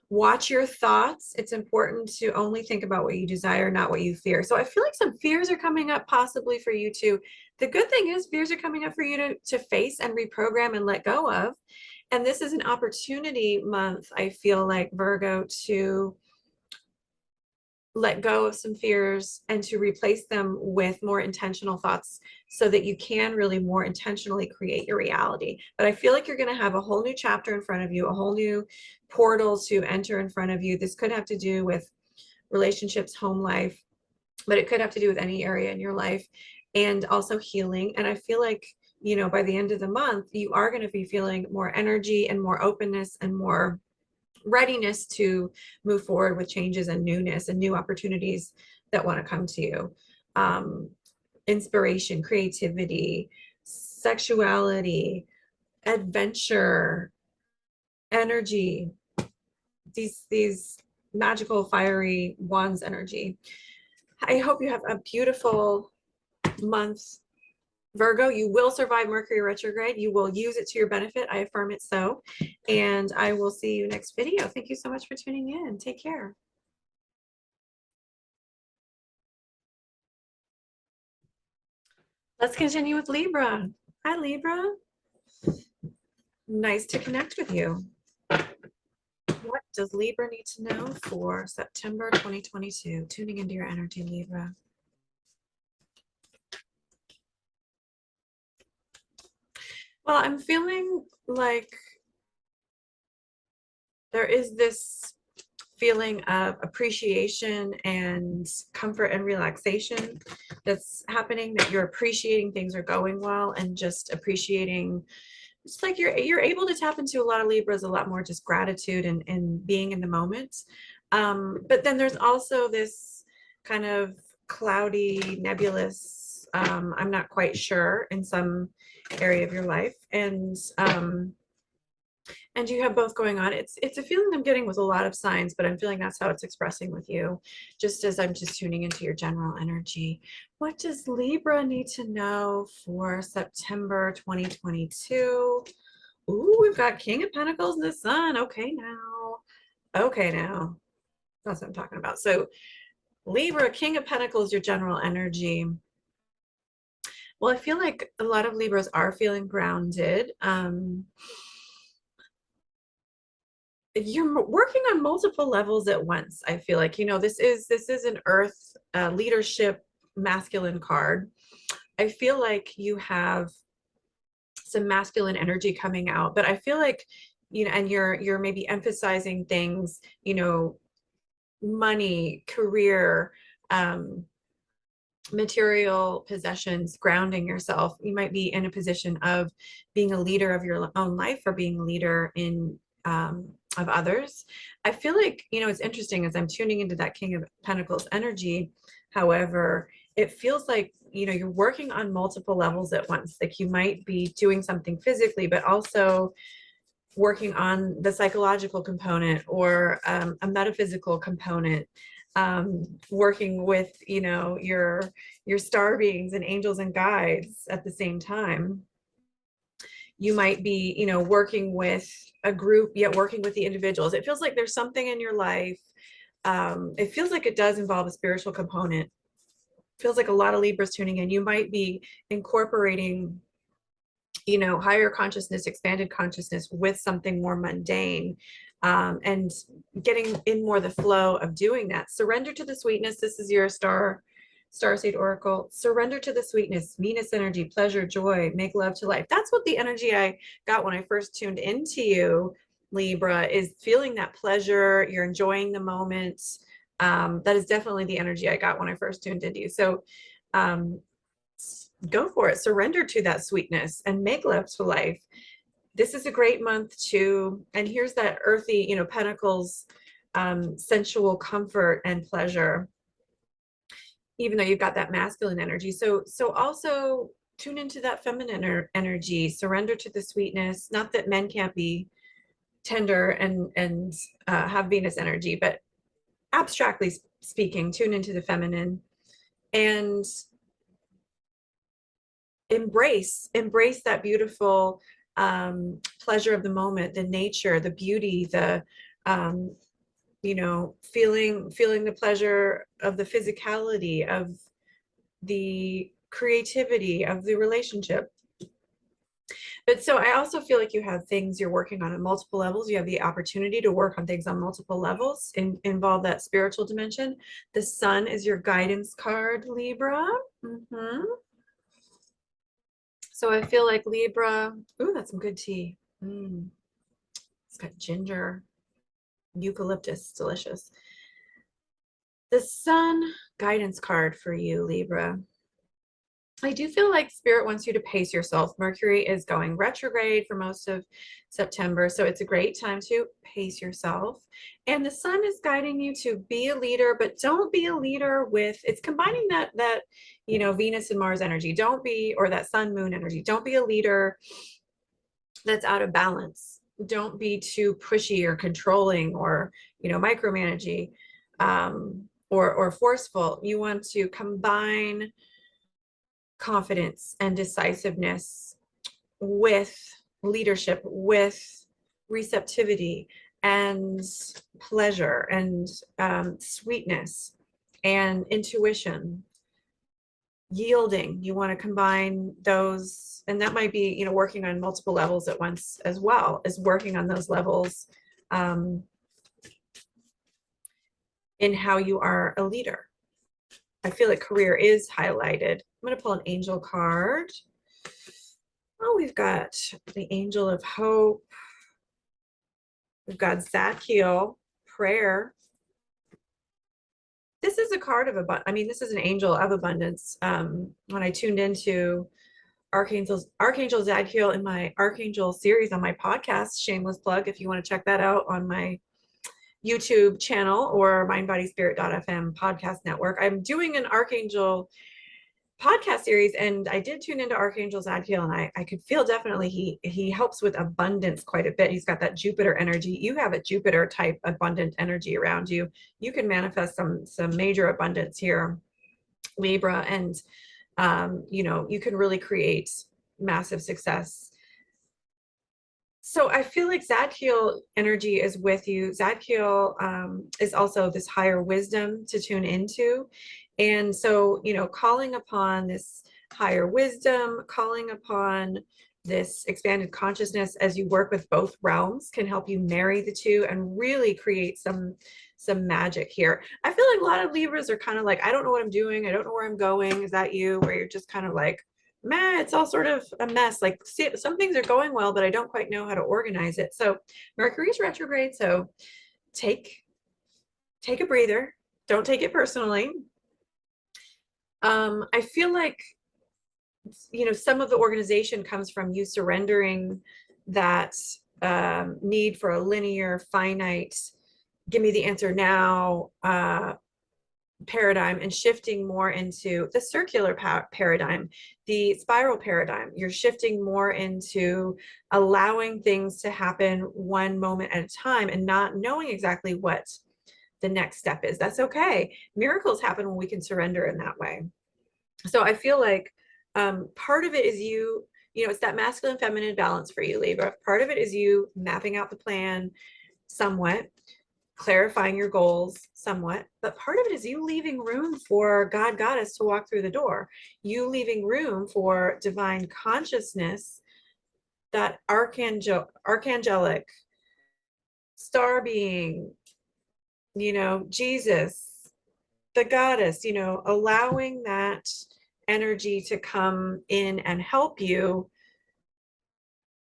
Watch your thoughts. It's important to only think about what you desire, not what you fear. So I feel like some fears are coming up possibly for you too. The good thing is fears are coming up for you to face and reprogram and let go of. And this is an opportunity month, I feel like, Virgo, to let go of some fears and to replace them with more intentional thoughts so that you can really more intentionally create your reality. But I feel like you're going to have a whole new chapter in front of you, a whole new portal to enter in front of you. This could have to do with relationships, home life, but it could have to do with any area in your life, and also healing. And I feel like, you know, by the end of the month, you are going to be feeling more energy and more openness and more readiness to move forward with changes and newness and new opportunities that want to come to you. Inspiration, creativity, sexuality, adventure, energy, these magical fiery wands energy. I hope you have a beautiful month, Virgo. You will survive Mercury retrograde. You will use it to your benefit. I affirm it so. And I will see you next video. Thank you so much for tuning in. Take care. Let's continue with Libra. Hi, Libra. Nice to connect with you. What does Libra need to know for September 2022? Tuning into your energy, Libra. Well, I'm feeling like there is this feeling of appreciation and comfort and relaxation that's happening, that you're appreciating things are going well and just appreciating. It's like you're able to tap into a lot of Libras, a lot more just gratitude and being in the moment. But then there's also this kind of cloudy, nebulous, I'm not quite sure, in some area of your life. And you have both going on. It's a feeling I'm getting with a lot of signs, but I'm feeling that's how it's expressing with you, just as I'm just tuning into your general energy. What does Libra need to know for September 2022? Ooh, we've got King of Pentacles and the Sun. Okay now. Okay now. That's what I'm talking about. So Libra, King of Pentacles, your general energy. Well, I feel like a lot of Libras are feeling grounded. You're working on multiple levels at once. I feel like, you know, this is an earth leadership masculine card. I feel like you have some masculine energy coming out, but I feel like, you know, and you're maybe emphasizing things, you know, money, career, material possessions, grounding yourself. You might be in a position of being a leader of your own life or being a leader in of others. I feel like, you know, it's interesting as I'm tuning into that King of Pentacles energy. However, it feels like, you know, you're working on multiple levels at once. Like you might be doing something physically, but also working on the psychological component or a metaphysical component, working with, you know, your star beings and angels and guides at the same time. You might be, you know, working with a group yet working with the individuals. It feels like there's something in your life. It feels like it does involve a spiritual component. Feels like a lot of Libras tuning in. You might be incorporating, you know, higher consciousness, expanded consciousness with something more mundane, and getting in more the flow of doing that. Surrender to the sweetness. This is your Starseed Oracle. Surrender to the sweetness, Venus energy, pleasure, joy, make love to life. That's what the energy I got when I first tuned into you, Libra, is feeling that pleasure. You're enjoying the moment. That is definitely the energy I got when I first tuned into you. So go for it. Surrender to that sweetness and make love to life. This is a great month too. And here's that earthy, you know, Pentacles, sensual comfort and pleasure, even though you've got that masculine energy. So also tune into that feminine energy, surrender to the sweetness. Not that men can't be tender and have Venus energy, but abstractly speaking, tune into the feminine and embrace that beautiful pleasure of the moment, the nature, the beauty, the you know, feeling the pleasure of the physicality, of the creativity, of the relationship. But so I also feel like you have things you're working on multiple levels. You have the opportunity to work on things on multiple levels and involve that spiritual dimension. The sun is your guidance card, Libra. So I feel like Libra, ooh, that's some good tea. It's got ginger, eucalyptus, delicious. The sun guidance card for you, Libra. I do feel like Spirit wants you to pace yourself. Mercury is going retrograde for most of September, so it's a great time to pace yourself. And the sun is guiding you to be a leader, but don't be a leader with, it's combining that you know, Venus and Mars energy. Don't be, or that sun moon energy. Don't be a leader that's out of balance. Don't be too pushy or controlling or, you know, micromanaging or forceful. You want to combine confidence and decisiveness with leadership, with receptivity and pleasure and sweetness and intuition, yielding. You want to combine those, and that might be, you know, working on multiple levels at once, as well as working on those levels in how you are a leader. I feel like career is highlighted. I'm going to pull an angel card. Oh, we've got the Angel of Hope. We've got Zadkiel, prayer. This is a card of abundance. I mean, this is an angel of abundance. When I tuned into Archangel Zadkiel in my Archangel series on my podcast, shameless plug if you want to check that out on my YouTube channel or mindbodyspirit.fm podcast network. I'm doing an Archangel podcast series, and I did tune into Archangel Zadkiel, and I could feel definitely he helps with abundance quite a bit. He's got that Jupiter energy. You have a Jupiter type abundant energy around you. You can manifest some major abundance here, Libra, and you know, you can really create massive success. So I feel like Zadkiel energy is with you. Zadkiel is also this higher wisdom to tune into. And so, you know, calling upon this higher wisdom, calling upon this expanded consciousness as you work with both realms can help you marry the two and really create some magic here. I feel like a lot of Libras are kind of like, I don't know what I'm doing. I don't know where I'm going. Is that you? Where you're just kind of like, man, it's all sort of a mess. Like, see, some things are going well, but I don't quite know how to organize it. So Mercury's retrograde. So take a breather. Don't take it personally. I feel like, you know, some of the organization comes from you surrendering that need for a linear, finite, give me the answer now paradigm, and shifting more into the circular paradigm, the spiral paradigm. You're shifting more into allowing things to happen one moment at a time and not knowing exactly what the next step is. That's okay. Miracles happen when we can surrender in that way. So I feel like part of it is you know, it's that masculine feminine balance for you, Libra. Part of it is you mapping out the plan somewhat, clarifying your goals somewhat, but part of it is you leaving room for God Goddess to walk through the door, you leaving room for divine consciousness, that archangelic star being, you know, Jesus, the goddess, you know, allowing that energy to come in and help you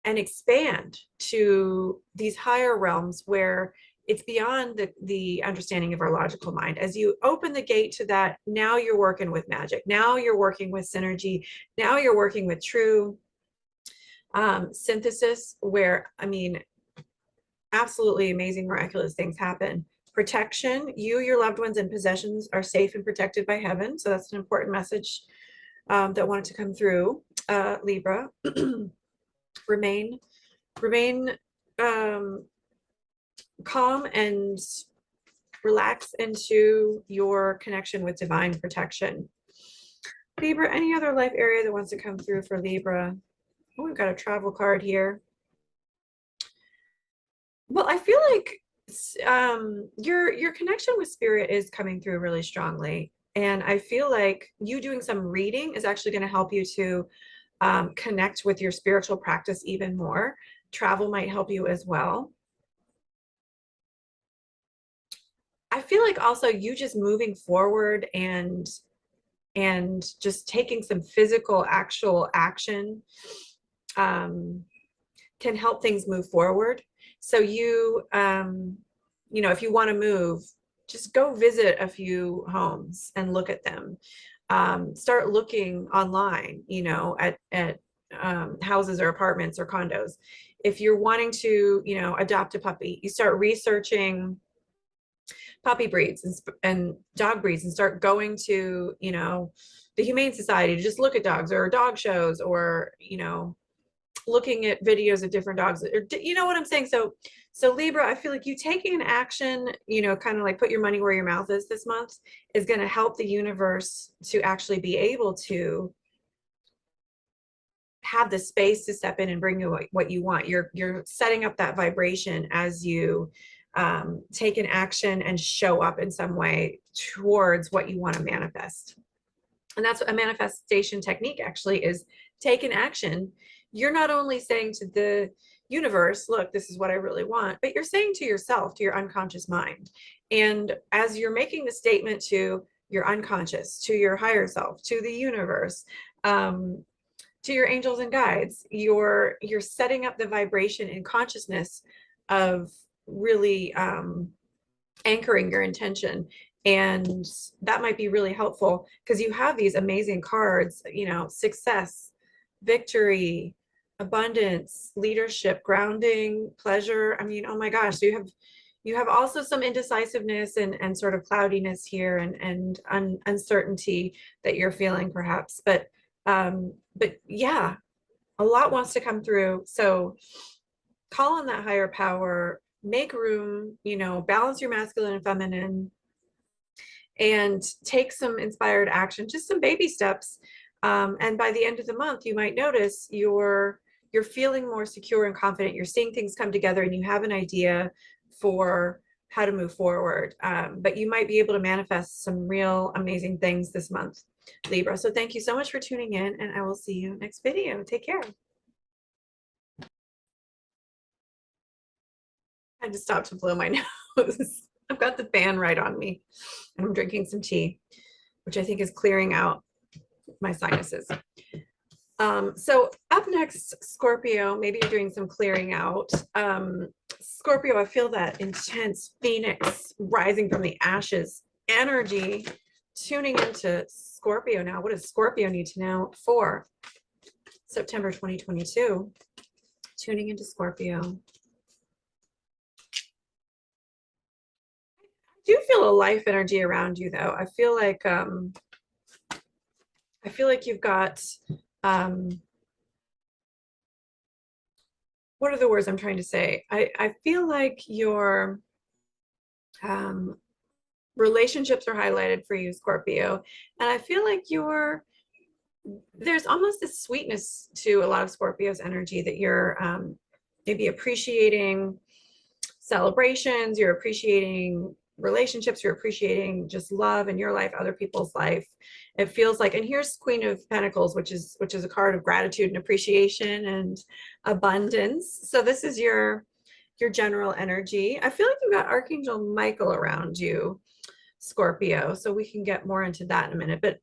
and expand to these higher realms where it's beyond the understanding of our logical mind. As you open the gate to that, now you're working with magic. Now you're working with synergy. Now you're working with true synthesis, where, I mean, absolutely amazing, miraculous things happen. Protection, you, your loved ones, and possessions are safe and protected by heaven. So that's an important message that wanted to come through, Libra. remain calm and relax into your connection with divine protection. Libra, any other life area that wants to come through for Libra? Oh, we've got a travel card here. Well, I feel like your connection with spirit is coming through really strongly. And I feel like you doing some reading is actually going to help you to connect with your spiritual practice even more. Travel might help you as well. I feel like also you just moving forward and just taking some physical actual action um, can help things move forward. So you know, if you want to move, just go visit a few homes and look at them. Start looking online, you know, at houses or apartments or condos. If you're wanting to, you know, adopt a puppy, you start researching puppy breeds and dog breeds and start going to, you know, the Humane Society to just look at dogs or dog shows or, you know, looking at videos of different dogs or, you know what I'm saying? So Libra, I feel like you taking an action, you know, kind of like put your money where your mouth is this month is going to help the universe to actually be able to have the space to step in and bring you what you want. You're setting up that vibration as you take an action and show up in some way towards what you want to manifest. And that's what a manifestation technique actually is. Take an action. You're not only saying to the universe, look, this is what I really want, but you're saying to yourself, to your unconscious mind. And as you're making the statement to your unconscious, to your higher self, to the universe, to your angels and guides, you're setting up the vibration and consciousness of really anchoring your intention. And that might be really helpful because you have these amazing cards, you know, success, victory, abundance, leadership, grounding, pleasure. I mean, oh my gosh, so you have also some indecisiveness and sort of cloudiness here and uncertainty that you're feeling perhaps. But yeah, a lot wants to come through. So call on that higher power, make room, you know, balance your masculine and feminine, and take some inspired action, just some baby steps. And by the end of the month, you might notice you're feeling more secure and confident. You're seeing things come together, and you have an idea for how to move forward. But you might be able to manifest some real amazing things this month, Libra. So thank you so much for tuning in, and I will see you next video. Take care. I had to stop to blow my nose. I've got the fan right on me, and I'm drinking some tea, which I think is clearing out my sinuses. So up next, Scorpio, maybe you're doing some clearing out. Scorpio, I feel that intense phoenix rising from the ashes energy. Tuning into Scorpio now. What does Scorpio need to know for September 2022? Tuning into Scorpio. I do feel a life energy around you, though. I feel like you've got what are the words I'm trying to say? I feel like your relationships are highlighted for you, Scorpio. And I feel like there's almost this sweetness to a lot of Scorpio's energy that you're maybe appreciating celebrations, you're appreciating relationships, you're appreciating just love in your life, other people's life. It feels like, and here's Queen of Pentacles, which is a card of gratitude and appreciation and abundance. So this is your general energy. I feel like you've got Archangel Michael around you, Scorpio. So we can get more into that in a minute, but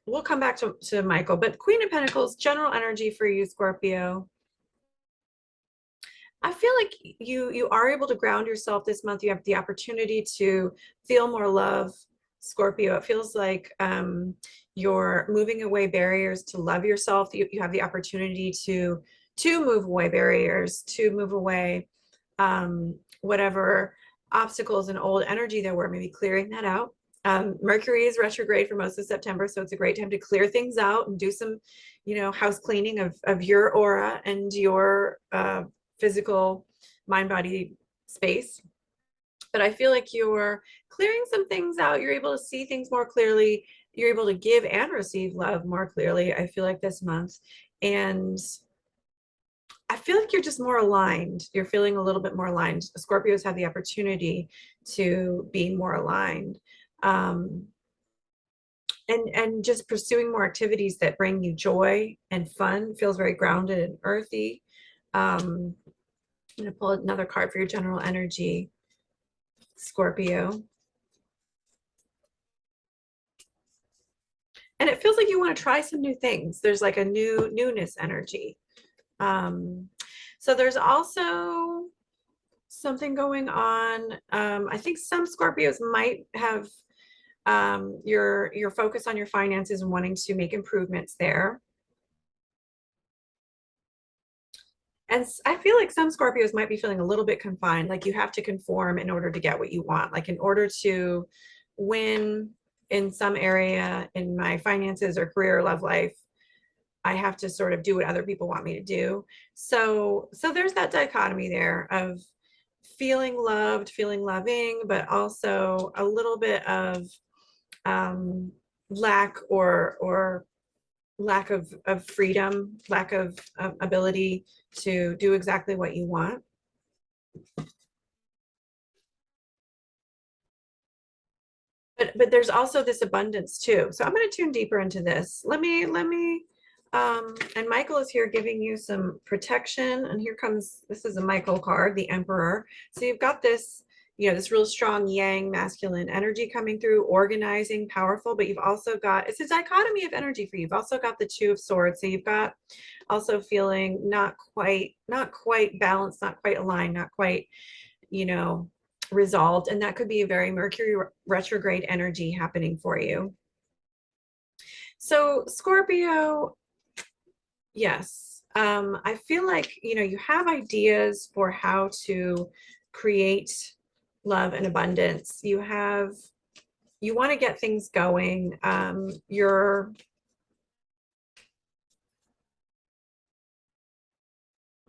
we'll come back to Michael. But Queen of Pentacles, general energy for you, Scorpio. I feel like you are able to ground yourself this month. You have the opportunity to feel more love, Scorpio. It feels like you're moving away barriers to love yourself. You have the opportunity to move away barriers, to move away whatever obstacles and old energy there were, maybe clearing that out. Mercury is retrograde for most of September, so it's a great time to clear things out and do some, you know, house cleaning of your aura and your physical mind body space. But I feel like you're clearing some things out. You're able to see things more clearly. You're able to give and receive love more clearly, I feel like, this month. And I feel like you're just more aligned. You're feeling a little bit more aligned. Scorpios have the opportunity to be more aligned. And just pursuing more activities that bring you joy and fun feels very grounded and earthy. I'm going to pull another card for your general energy, Scorpio. And it feels like you want to try some new things. There's like a newness energy. So there's also something going on. I think some Scorpios might have your focus on your finances and wanting to make improvements there. And I feel like some Scorpios might be feeling a little bit confined, like you have to conform in order to get what you want. Like in order to win in some area in my finances or career or love life, I have to sort of do what other people want me to do. So there's that dichotomy there of feeling loved, feeling loving, but also a little bit of lack or lack of freedom, lack of ability to do exactly what you want. But there's also this abundance too. So I'm going to tune deeper into this. Let me and Michael is here giving you some protection. And here comes, this is a Michael card, the Emperor. So you've got this, you know, this real strong yang masculine energy coming through, organizing, powerful, but you've also got, it's a dichotomy of energy for you. You've also got the Two of Swords. So you've got also feeling not quite balanced, not quite aligned, not quite, you know, resolved. And that could be a very Mercury retrograde energy happening for you. So Scorpio, yes. I feel like, you know, you have ideas for how to create love and abundance. You want to get things going. Let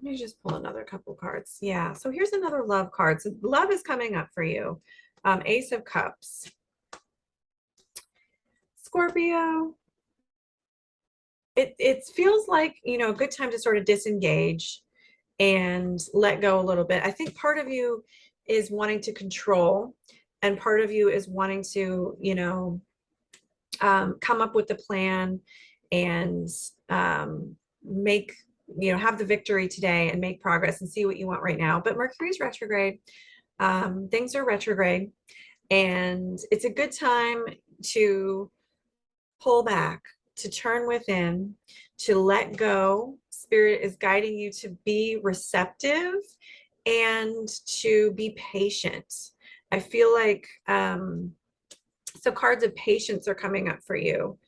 me just pull another couple cards. Yeah, so here's another love card. So love is coming up for you. Ace of Cups. Scorpio, it feels like, you know, a good time to sort of disengage and let go a little bit. I think part of you is wanting to control, and part of you is wanting to, you know, come up with a plan and make, you know, have the victory today and make progress and see what you want right now. But Mercury's retrograde. Things are retrograde, and it's a good time to pull back, to turn within, to let go. Spirit is guiding you to be receptive and to be patient. I feel like so cards of patience are coming up for you.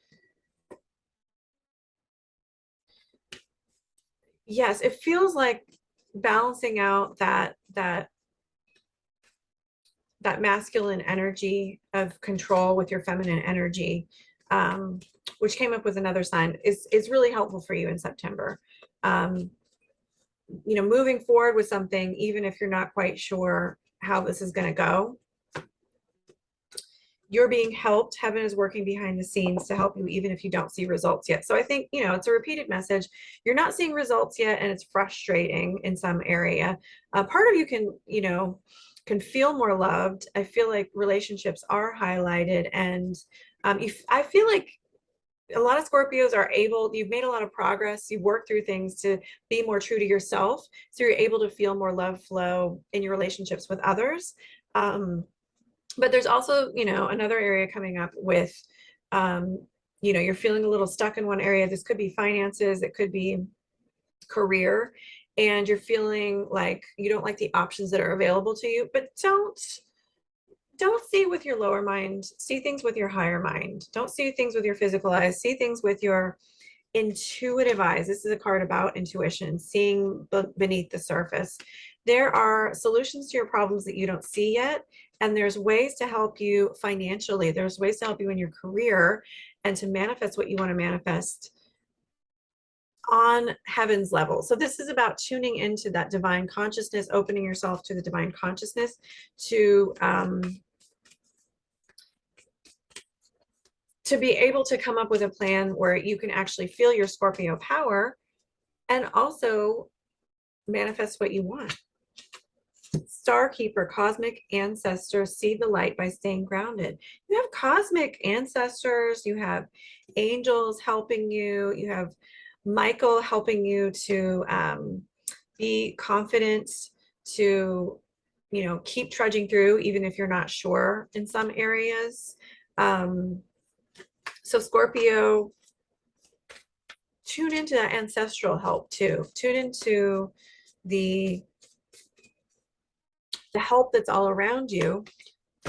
Yes, it feels like balancing out that masculine energy of control with your feminine energy, which came up with another sign, is really helpful for you in September. You know, moving forward with something, even if you're not quite sure how this is going to go, you're being helped. Heaven is working behind the scenes to help you, even if you don't see results yet. So I think, you know, it's a repeated message. You're not seeing results yet, and it's frustrating in some area. Part of you can, you know, can feel more loved. I feel like relationships are highlighted, and I feel like a lot of Scorpios are able, you've made a lot of progress, you've worked through things to be more true to yourself, so you're able to feel more love flow in your relationships with others. But there's also, you know, another area coming up with, you know, you're feeling a little stuck in one area. This could be finances, it could be career, and you're feeling like you don't like the options that are available to you. But don't see with your lower mind, see things with your higher mind. Don't see things with your physical eyes, see things with your intuitive eyes. This is a card about intuition, seeing beneath the surface. There are solutions to your problems that you don't see yet, and there's ways to help you financially. There's ways to help you in your career and to manifest what you want to manifest on heaven's level. So this is about tuning into that divine consciousness, opening yourself to the divine consciousness, to be able to come up with a plan where you can actually feel your Scorpio power, and also manifest what you want. Star Keeper, cosmic ancestors, see the light by staying grounded. You have cosmic ancestors, you have angels helping you, you have Michael helping you to be confident, to, you know, keep trudging through, even if you're not sure in some areas. So Scorpio, tune into that ancestral help too. Tune into the help that's all around you,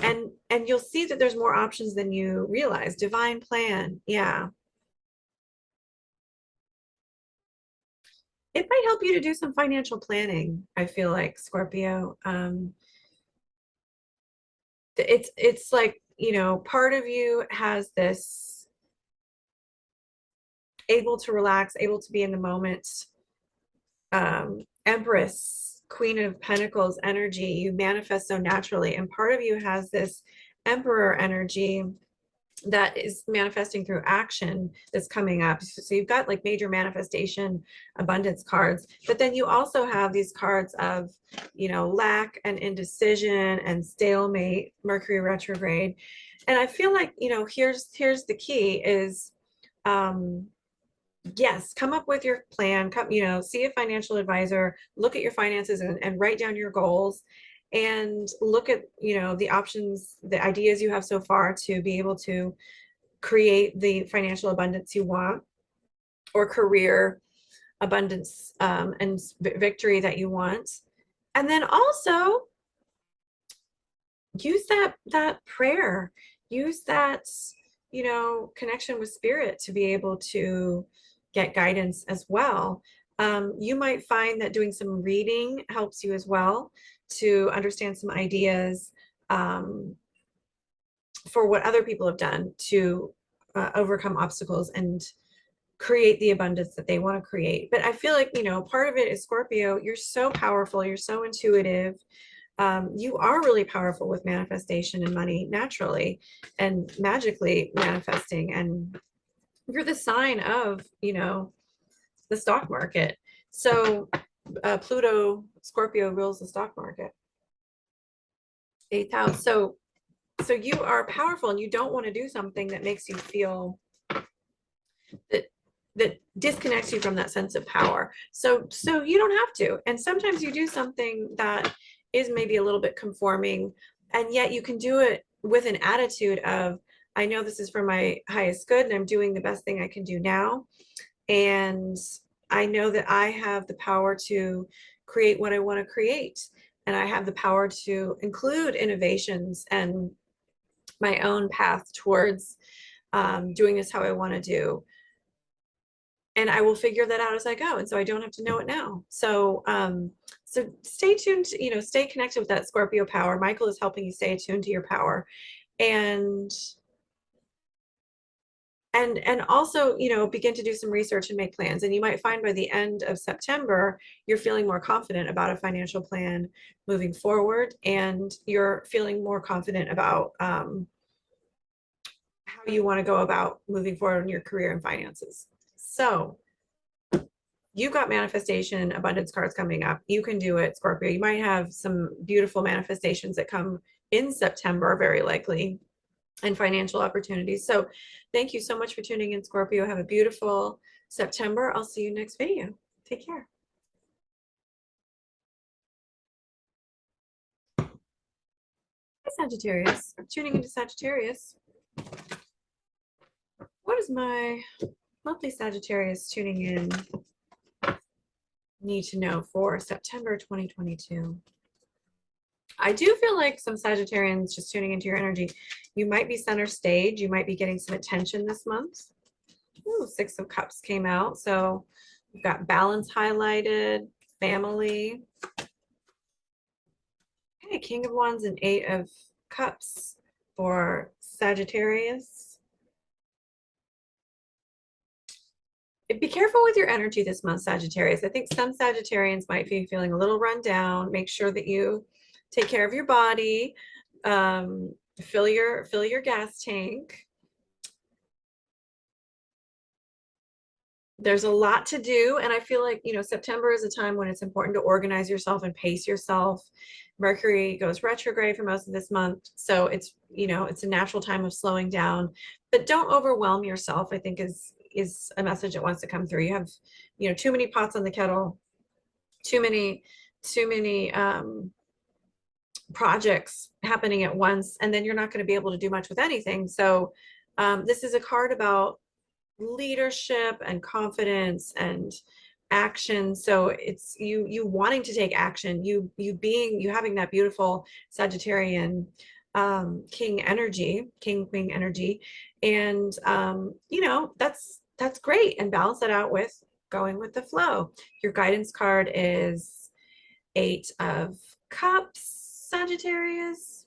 and you'll see that there's more options than you realize. Divine plan, yeah. It might help you to do some financial planning, I feel like, Scorpio. It's like, you know, part of you has this able to relax, able to be in the moment, Empress, Queen of Pentacles energy. You manifest so naturally, and part of you has this Emperor energy that is manifesting through action that's coming up. So you've got like major manifestation abundance cards, but then you also have these cards of, you know, lack and indecision and stalemate, Mercury retrograde. And I feel like, you know, here's the key is, yes, come up with your plan, come, you know, see a financial advisor, look at your finances, and write down your goals, and look at, you know, the options, the ideas you have so far to be able to create the financial abundance you want, or career abundance, and victory that you want. And then also use that prayer, use that, you know, connection with spirit to be able to get guidance as well. You might find that doing some reading helps you as well to understand some ideas, for what other people have done to overcome obstacles and create the abundance that they want to create. But I feel like, you know, part of it is, Scorpio, you're so powerful, you're so intuitive. You are really powerful with manifestation and money naturally and magically manifesting. And you're the sign of, you know, the stock market. So Pluto, Scorpio rules the stock market. 8th house. So you are powerful, and you don't want to do something that makes you feel that disconnects you from that sense of power. So you don't have to. And sometimes you do something that is maybe a little bit conforming, and yet you can do it with an attitude of, I know this is for my highest good, and I'm doing the best thing I can do now. And I know that I have the power to create what I want to create. And I have the power to include innovations and my own path towards doing this how I want to do. And I will figure that out as I go. And so I don't have to know it now. So so stay tuned, you know, stay connected with that Scorpio power. Michael is helping you stay attuned to your power. And also, you know, begin to do some research and make plans. And you might find by the end of September, you're feeling more confident about a financial plan moving forward, and you're feeling more confident about how you want to go about moving forward in your career and finances. So you've got manifestation abundance cards coming up. You can do it, Scorpio. You might have some beautiful manifestations that come in September, very likely, and financial opportunities. So thank you so much for tuning in, Scorpio. Have a beautiful September. I'll see you next video. Take care. Hi, Sagittarius. I'm tuning into Sagittarius. What is my monthly Sagittarius tuning in need to know for September 2022? I do feel like some Sagittarians, just tuning into your energy, you might be center stage. You might be getting some attention this month. Ooh, 6 of Cups came out. So we've got balance highlighted, family. Okay, King of Wands and 8 of Cups for Sagittarius. Be careful with your energy this month, Sagittarius. I think some Sagittarians might be feeling a little run down. Make sure that you take care of your body, fill your gas tank. There's a lot to do. And I feel like, September is a time when it's important to organize yourself and pace yourself. Mercury goes retrograde for most of this month. So it's a natural time of slowing down, but don't overwhelm yourself, I think is a message that wants to come through. You have, too many pots on the kettle, too many projects happening at once, and then you're not going to be able to do much with anything. So this is a card about leadership and confidence and action. So it's you wanting to take action, you having that beautiful Sagittarian king queen energy, and that's great. And balance that out with going with the flow. Your guidance card is 8 of Cups, Sagittarius.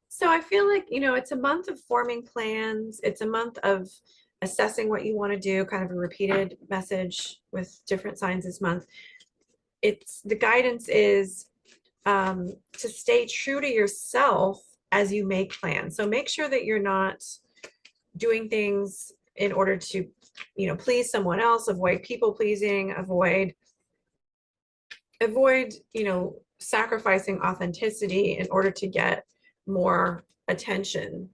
So I feel like, it's a month of forming plans. It's a month of assessing what you want to do, kind of a repeated message with different signs this month. The guidance is to stay true to yourself as you make plans. So make sure that you're not doing things in order to, please someone else, avoid people pleasing, avoid, sacrificing authenticity in order to get more attention.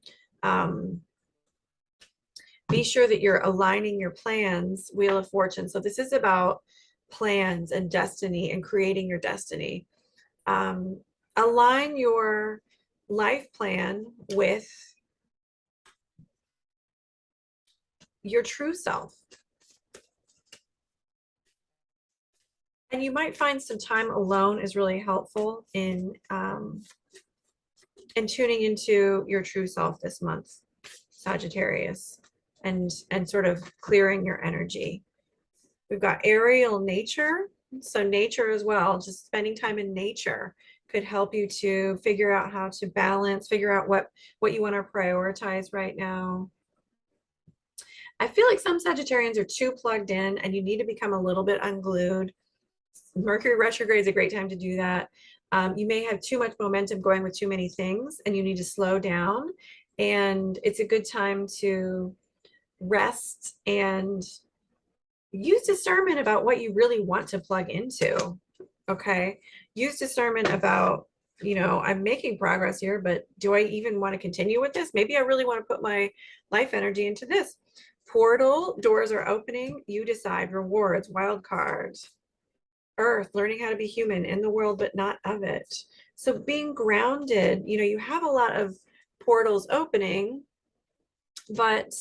Be sure that you're aligning your plans, Wheel of Fortune. So this is about plans and destiny and creating your destiny. Align your life plan with your true self. And you might find some time alone is really helpful in tuning into your true self this month, Sagittarius, and sort of clearing your energy. We've got aerial nature, so nature as well. Just spending time in nature could help you to figure out how to balance, figure out what you want to prioritize right now. I feel like some Sagittarians are too plugged in, and you need to become a little bit unglued. Mercury retrograde is a great time to do that. You may have too much momentum going with too many things, and you need to slow down. And it's a good time to rest and use discernment about what you really want to plug into. Okay. Use discernment about, I'm making progress here, but do I even want to continue with this? Maybe I really want to put my life energy into this. Portal doors are opening. You decide. Rewards, wild cards. Earth, learning how to be human in the world, but not of it. So being grounded, you have a lot of portals opening, but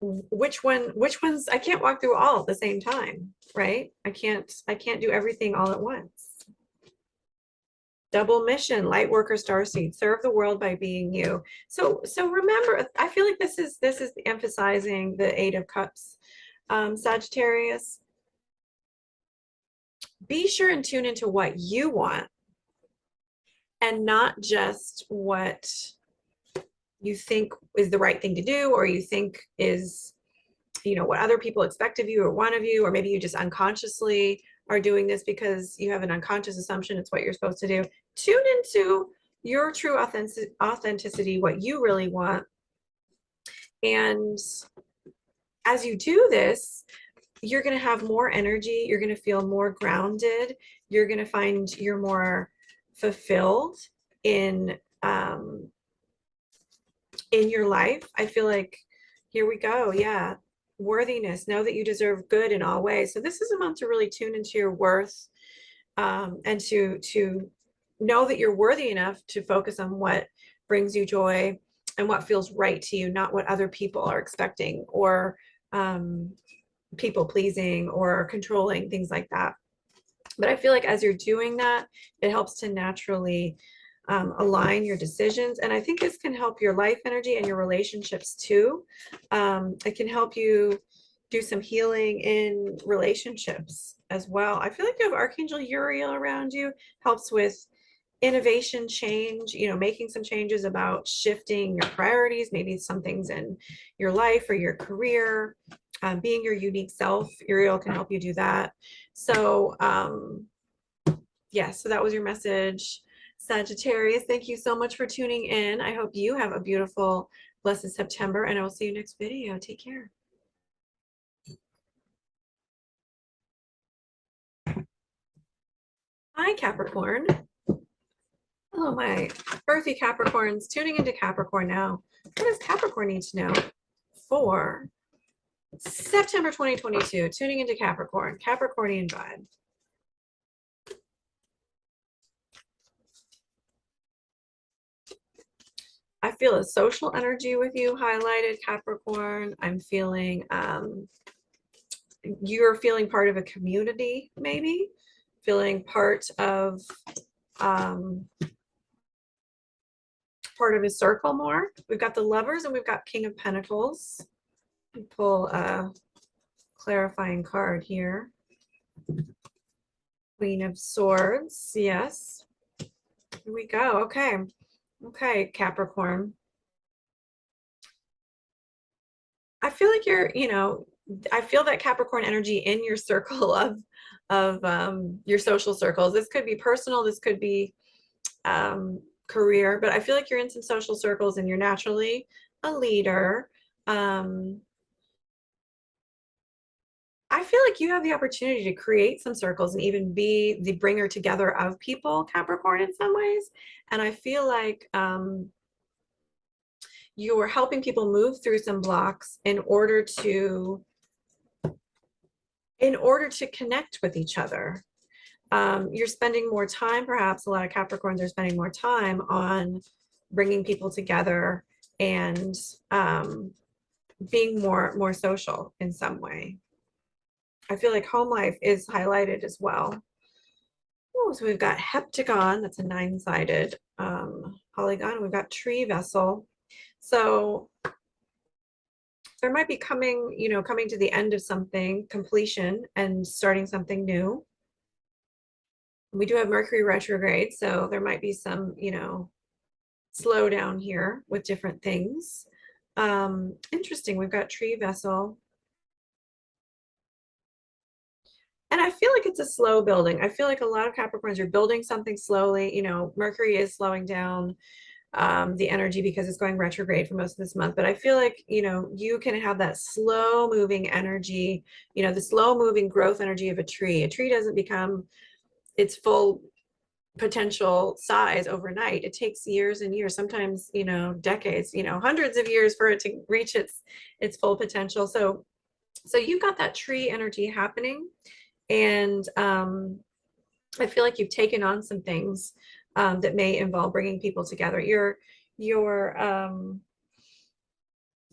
which ones, I can't walk through all at the same time, right? I can't do everything all at once. Double mission, light worker, starseed, serve the world by being you. So remember, I feel like this is emphasizing the 8 of Cups, Sagittarius. Be sure and tune into what you want, and not just what you think is the right thing to do, or you think is, what other people expect of you or want of you, or maybe you just unconsciously are doing this because you have an unconscious assumption it's what you're supposed to do. Tune into your true authenticity, what you really want. And as you do this, you're going to have more energy. You're going to feel more grounded. You're going to find you're more fulfilled in your life. I feel like, here we go. Yeah. Worthiness. Know that you deserve good in all ways. So this is a month to really tune into your worth, and to know that you're worthy enough to focus on what brings you joy and what feels right to you, not what other people are expecting, or people pleasing or controlling, things like that. But I feel like as you're doing that, it helps to naturally align your decisions. And I think this can help your life energy and your relationships too. It can help you do some healing in relationships as well. I feel like you have Archangel Uriel around you, helps with innovation, change, making some changes about shifting your priorities, maybe some things in your life or your career, being your unique self. Uriel can help you do that. So yeah, so that was your message, Sagittarius, thank you so much for tuning in. I hope you have a beautiful, blessed September, and I will see you next video. Take care. Hi, Capricorn. Hello, my earthy Capricorns tuning into Capricorn now. What does Capricorn need to know for September 2022? Tuning into Capricorn, Capricornian vibe. I feel a social energy with you highlighted, Capricorn. I'm feeling you're feeling part of a community, maybe feeling part of a circle more. We've got the Lovers and we've got King of Pentacles. Pull a clarifying card here. Queen of Swords, yes. Here we go. Okay. Okay, Capricorn. I feel like you're, I feel that Capricorn energy in your circle of your social circles. This could be personal, this could be career, but I feel like you're in some social circles and you're naturally a leader. I feel like you have the opportunity to create some circles and even be the bringer together of people, Capricorn, in some ways. And I feel like you're helping people move through some blocks in order to connect with each other. You're spending more time, perhaps a lot of Capricorns are spending more time on bringing people together and being more social in some way. I feel like home life is highlighted as well. Oh, so we've got heptagon, that's a 9-sided polygon. We've got tree vessel. So there might be coming to the end of something, completion, and starting something new. We do have Mercury retrograde, so there might be some, slow down here with different things. Interesting, we've got tree vessel. And I feel like it's a slow building. I feel like a lot of Capricorns are building something slowly. Mercury is slowing down the energy because it's going retrograde for most of this month. But I feel like, you can have that slow moving energy, the slow moving growth energy of a tree. A tree doesn't become its full potential size overnight. It takes years and years, sometimes, decades, hundreds of years for it to reach its full potential. So you've got that tree energy happening. And I feel like you've taken on some things that may involve bringing people together. Your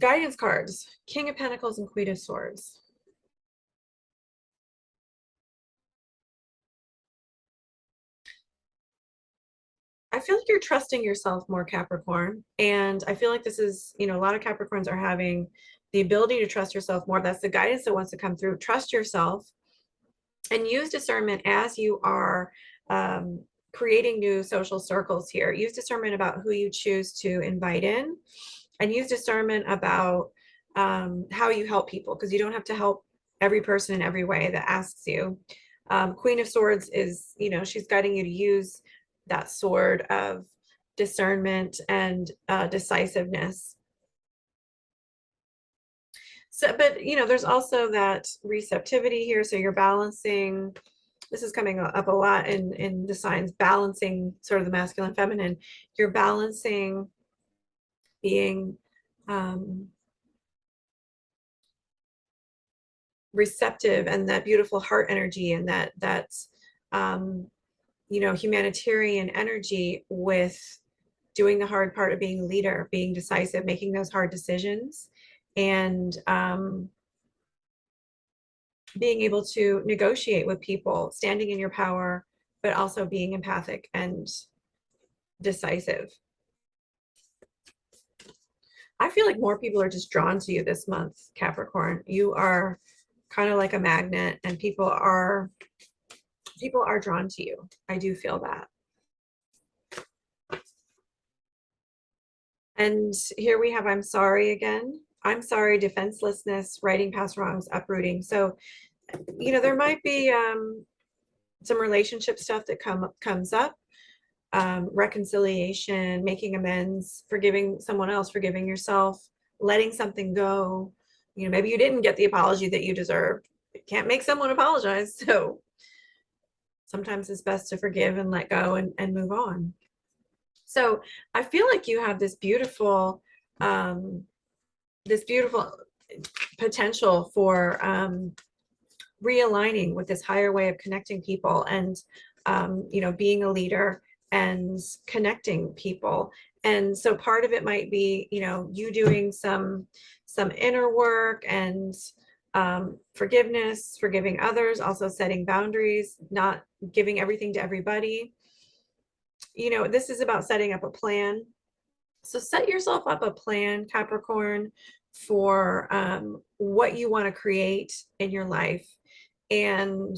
guidance cards, King of Pentacles and Queen of Swords. I feel like you're trusting yourself more, Capricorn. And I feel like this is, a lot of Capricorns are having the ability to trust yourself more. That's the guidance that wants to come through. Trust yourself and use discernment as you are creating new social circles here. Use discernment about who you choose to invite in, and use discernment about how you help people, because you don't have to help every person in every way that asks you. Queen of Swords is, she's guiding you to use that sword of discernment and decisiveness. So, but there's also that receptivity here. So you're balancing, this is coming up a lot in the signs, balancing sort of the masculine, feminine. You're balancing being receptive and that beautiful heart energy and that humanitarian energy with doing the hard part of being a leader, being decisive, making those hard decisions, and being able to negotiate with people, standing in your power, but also being empathic and decisive. I feel like more people are just drawn to you this month, Capricorn. You are kind of like a magnet, and people are drawn to you. I do feel that. And here we have, I'm sorry again. I'm sorry, defenselessness, righting past wrongs, uprooting. So, there might be some relationship stuff that comes up. reconciliation, making amends, forgiving someone else, forgiving yourself, letting something go. You know, maybe you didn't get the apology that you deserved. You can't make someone apologize. So sometimes it's best to forgive and let go and move on. So I feel like you have this beautiful potential for realigning with this higher way of connecting people and you know, being a leader and connecting people. And so part of it might be, you know, you doing some inner work and forgiveness, forgiving others, also setting boundaries, not giving everything to everybody. You know, this is about setting up a plan. So set yourself up a plan, Capricorn, for what you want to create in your life. And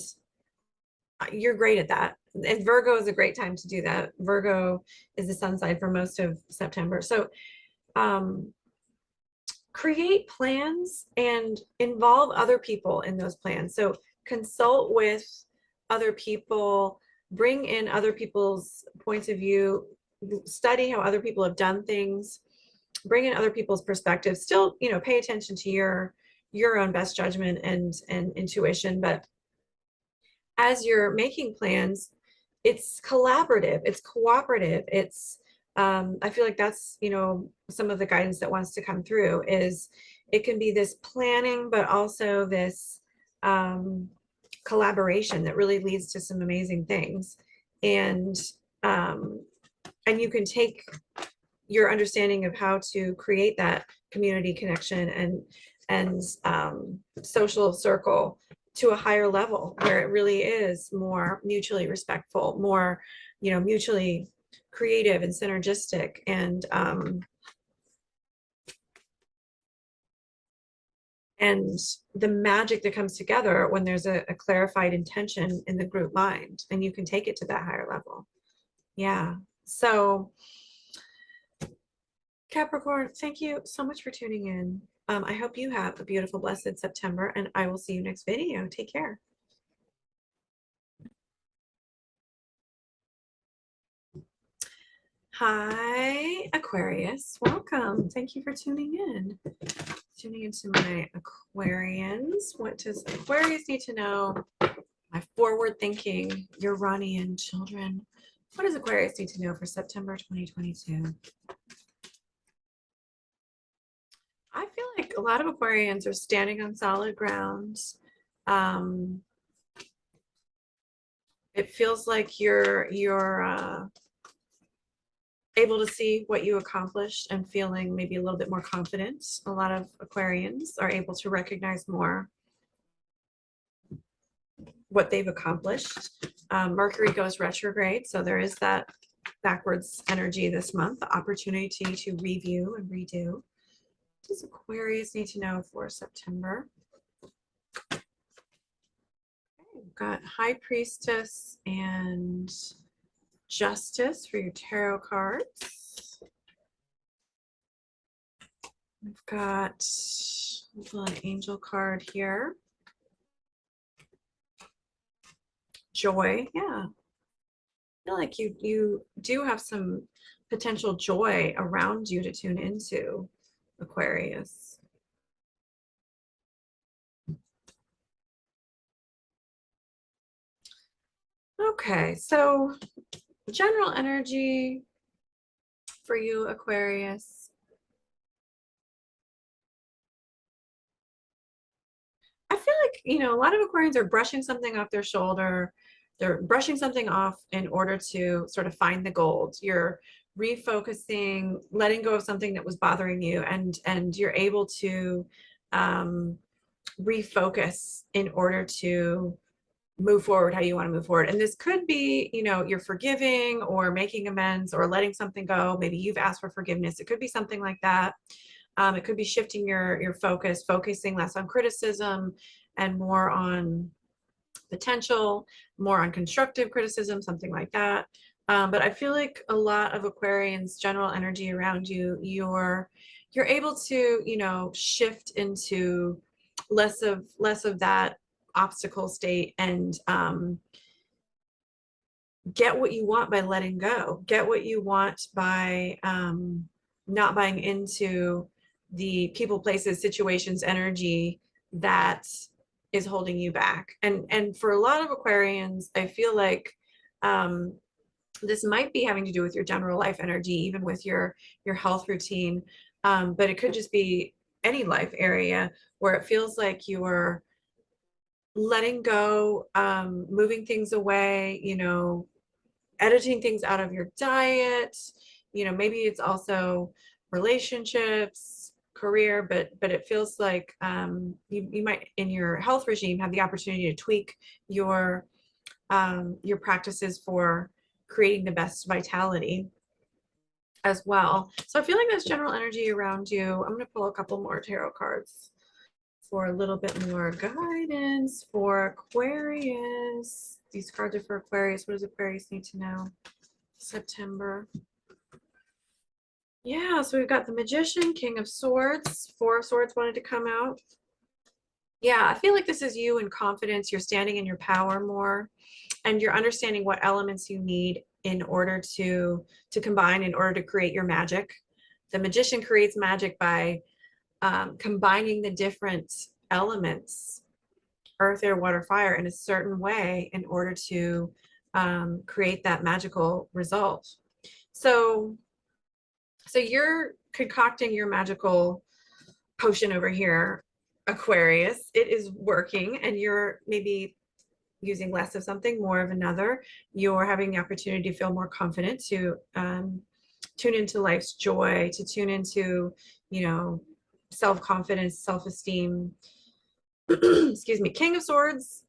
you're great at that. And Virgo is a great time to do that. Virgo is the sun sign for most of September. So create plans and involve other people in those plans. So consult with other people, bring in other people's points of view, study how other people have done things, bring in other people's perspectives. Still, you know, pay attention to your own best judgment and intuition, but as you're making plans, it's collaborative, it's cooperative, it's I feel like that's, you know, some of the guidance that wants to come through is it can be this planning, but also this collaboration that really leads to some amazing things. And you can take your understanding of how to create that community connection and social circle to a higher level where it really is more mutually respectful, more, you know, mutually creative and synergistic, and the magic that comes together when there's a clarified intention in the group mind, and you can take it to that higher level. Yeah. So Capricorn, thank you so much for tuning in. I hope you have a beautiful, blessed September, and I will see you next video. Take care. Hi, Aquarius. Welcome. Thank you for tuning in. Tuning into my Aquarians. What does Aquarius need to know? My forward-thinking Uranian children. What does Aquarius need to know for September 2022? I feel like a lot of Aquarians are standing on solid ground. It feels like you're able to see what you accomplished and feeling maybe a little bit more confident. A lot of Aquarians are able to recognize more what they've accomplished. Mercury goes retrograde, so there is that backwards energy this month, the opportunity to review and redo. What does Aquarius need to know for September? Okay, we've got High Priestess and Justice for your tarot cards. We've got an angel card here. Joy, yeah. I feel like you do have some potential joy around you to tune into, Aquarius. Okay, so general energy for you, Aquarius. I feel like, you know, a lot of Aquarians are brushing something off their shoulder. They're brushing something off in order to sort of find the gold. You're refocusing, letting go of something that was bothering you, and you're able to refocus in order to move forward how you want to move forward. And this could be, you know, you're forgiving or making amends or letting something go. Maybe you've asked for forgiveness. It could be something like that. It could be shifting your focus, focusing less on criticism and more on potential, more on constructive criticism, something like that. But I feel like a lot of Aquarians, general energy around you, you're able to, you know, shift into less of that obstacle state and get what you want by letting go, get what you want by not buying into the people, places, situations, energy that is holding you back. And for a lot of Aquarians, I feel like this might be having to do with your general life energy, even with your health routine, but it could just be any life area where it feels like you're letting go, moving things away, you know, editing things out of your diet. You know, maybe it's also relationships, career, but it feels like you might in your health regime have the opportunity to tweak your practices for creating the best vitality as well. So I feel like there's general energy around you. I'm going to pull a couple more tarot cards for a little bit more guidance for Aquarius. These cards are for Aquarius. What does Aquarius need to know? September. Yeah, so we've got the Magician, King of Swords. Four of Swords wanted to come out. Yeah, I feel like this is you in confidence. You're standing in your power more, and you're understanding what elements you need in order to combine in order to create your magic. The Magician creates magic by combining the different elements, earth, air, water, fire, in a certain way in order to create that magical result. So you're concocting your magical potion over here, Aquarius. It is working, and you're maybe using less of something, more of another. You're having the opportunity to feel more confident, to tune into life's joy, to tune into, you know, self-confidence, self-esteem. Excuse me. King of Swords,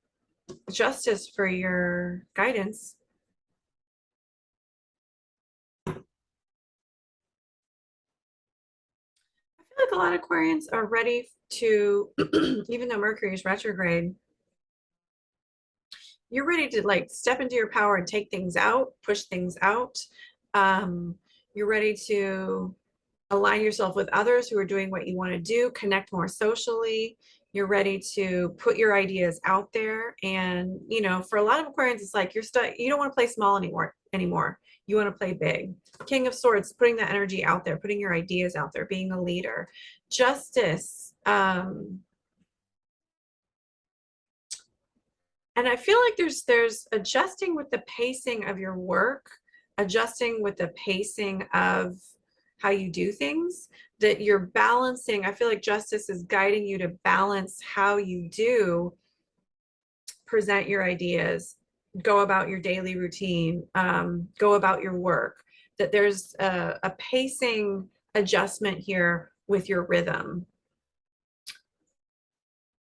justice for your guidance. I feel like a lot of Aquarians are ready to, even though Mercury is retrograde, you're ready to like step into your power and take things out, push things out. You're ready to align yourself with others who are doing what you want to do, connect more socially. You're ready to put your ideas out there. And, you know, for a lot of Aquarians, it's like you're stuck, you don't want to play small anymore. You want to play big. King of Swords, putting that energy out there, putting your ideas out there, being a leader. Justice. And I feel like there's adjusting with the pacing of your work, adjusting with the pacing of how you do things, that you're balancing. I feel like justice is guiding you to balance how you do present your ideas, go about your daily routine, go about your work, that there's a pacing adjustment here with your rhythm.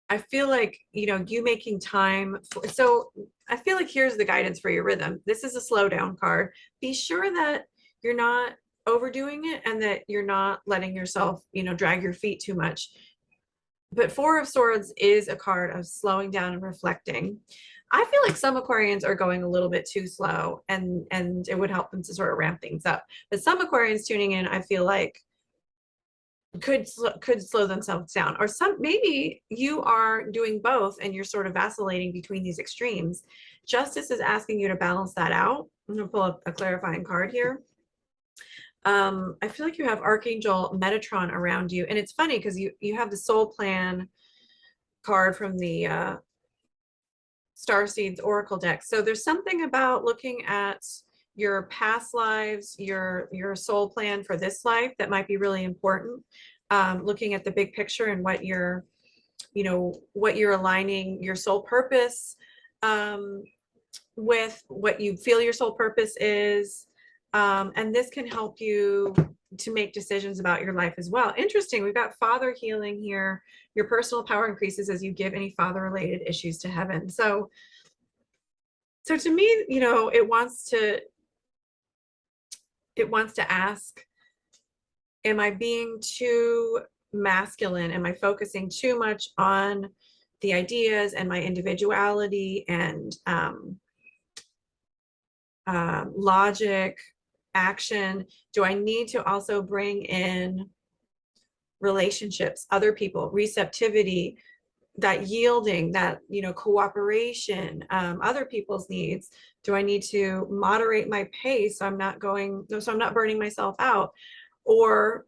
I feel like, you know, you making time for, so I feel like here's the guidance for your rhythm. This is a slow down card. Be sure that you're not overdoing it and that you're not letting yourself, you know, drag your feet too much. But Four of Swords is a card of slowing down and reflecting. I feel like some Aquarians are going a little bit too slow, and it would help them to sort of ramp things up. But some Aquarians tuning in, I feel like could slow themselves down, or some, maybe you are doing both and you're sort of vacillating between these extremes. Justice is asking you to balance that out. I'm going to pull up a clarifying card here. I feel like you have Archangel Metatron around you, and it's funny because you have the soul plan card from the Starseed Oracle deck. So there's something about looking at your past lives, your soul plan for this life that might be really important. Looking at the big picture and what you're, you know, what you're aligning your soul purpose with, what you feel your soul purpose is. And this can help you to make decisions about your life as well. Interesting. We've got father healing here. Your personal power increases as you give any father related issues to heaven. So to me, you know, it wants to ask, am I being too masculine? Am I focusing too much on the ideas and my individuality and logic, action? Do I need to also bring in relationships, other people, receptivity, that yielding, that, you know, cooperation, other people's needs? Do I need to moderate my pace so I'm not going, so I'm not burning myself out, or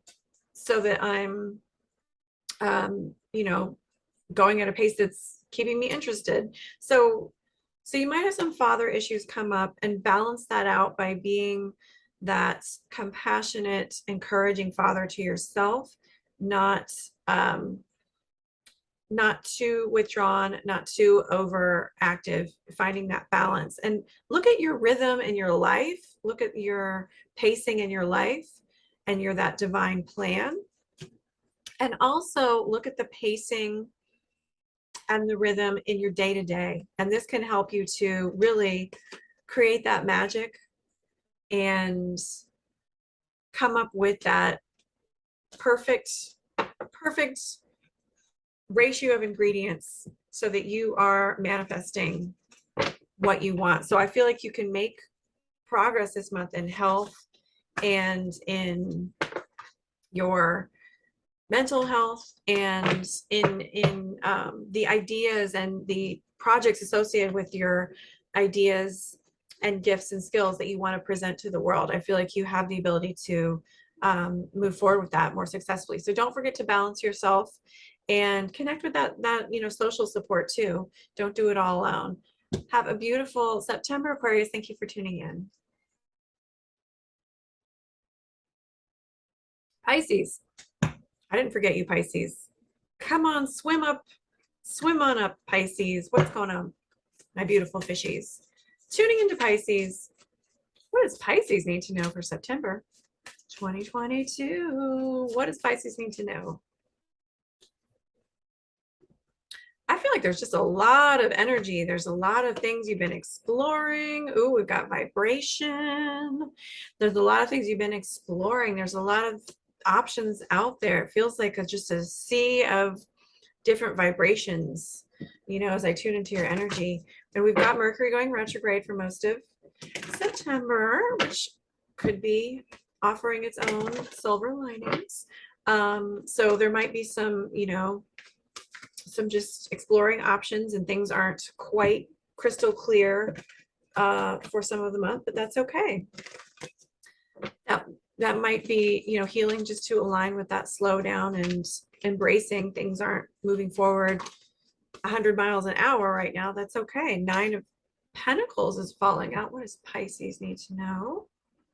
so that I'm, you know, going at a pace that's keeping me interested? So you might have some father issues come up, and balance that out by being that compassionate, encouraging father to yourself, not not too withdrawn, not too overactive, finding that balance. And look at your rhythm in your life, look at your pacing in your life and your that divine plan. And also look at the pacing and the rhythm in your day to day. And this can help you to really create that magic and come up with that perfect ratio of ingredients so that you are manifesting what you want. So I feel like you can make progress this month in health and in your mental health and in the ideas and the projects associated with your ideas and gifts and skills that you want to present to the world. I feel like you have the ability to move forward with that more successfully. So don't forget to balance yourself and connect with that you know, social support too. Don't do it all alone. Have a beautiful September, Aquarius. Thank you for tuning in. Pisces. I didn't forget you, Pisces. Come on, swim on up, Pisces. What's going on, my beautiful fishies? Tuning into Pisces. What does Pisces need to know for September 2022? What does Pisces need to know? I feel like there's just a lot of energy. There's a lot of things you've been exploring. Ooh, we've got vibration. There's a lot of things you've been exploring. There's a lot of options out there. It feels like just a sea of different vibrations, you know, as I tune into your energy. And we've got Mercury going retrograde for most of September, which could be offering its own silver linings. So there might be some, you know, some just exploring options, and things aren't quite crystal clear for some of the month, but that's okay. That might be, you know, healing just to align with that slowdown and embracing things aren't moving forward 100 miles an hour right now. That's okay. 9 of Pentacles is falling out. What does Pisces need to know?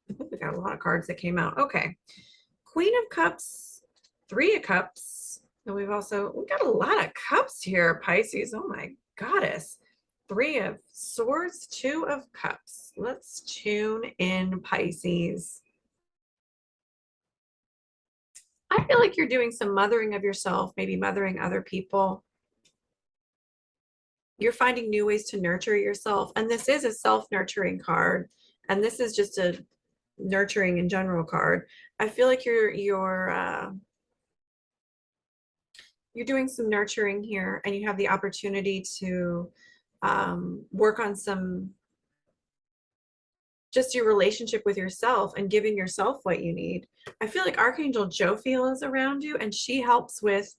I think we got a lot of cards that came out. Okay. Queen of Cups, 3 of Cups. And we got a lot of cups here, Pisces. Oh my goddess. 3 of Swords, 2 of Cups. Let's tune in, Pisces. I feel like you're doing some mothering of yourself, maybe mothering other people. You're finding new ways to nurture yourself. And this is a self-nurturing card. And this is just a nurturing in general card. I feel like you're doing some nurturing here, and you have the opportunity to work on some, just your relationship with yourself and giving yourself what you need. I feel like Archangel Jophiel is around you, and she helps with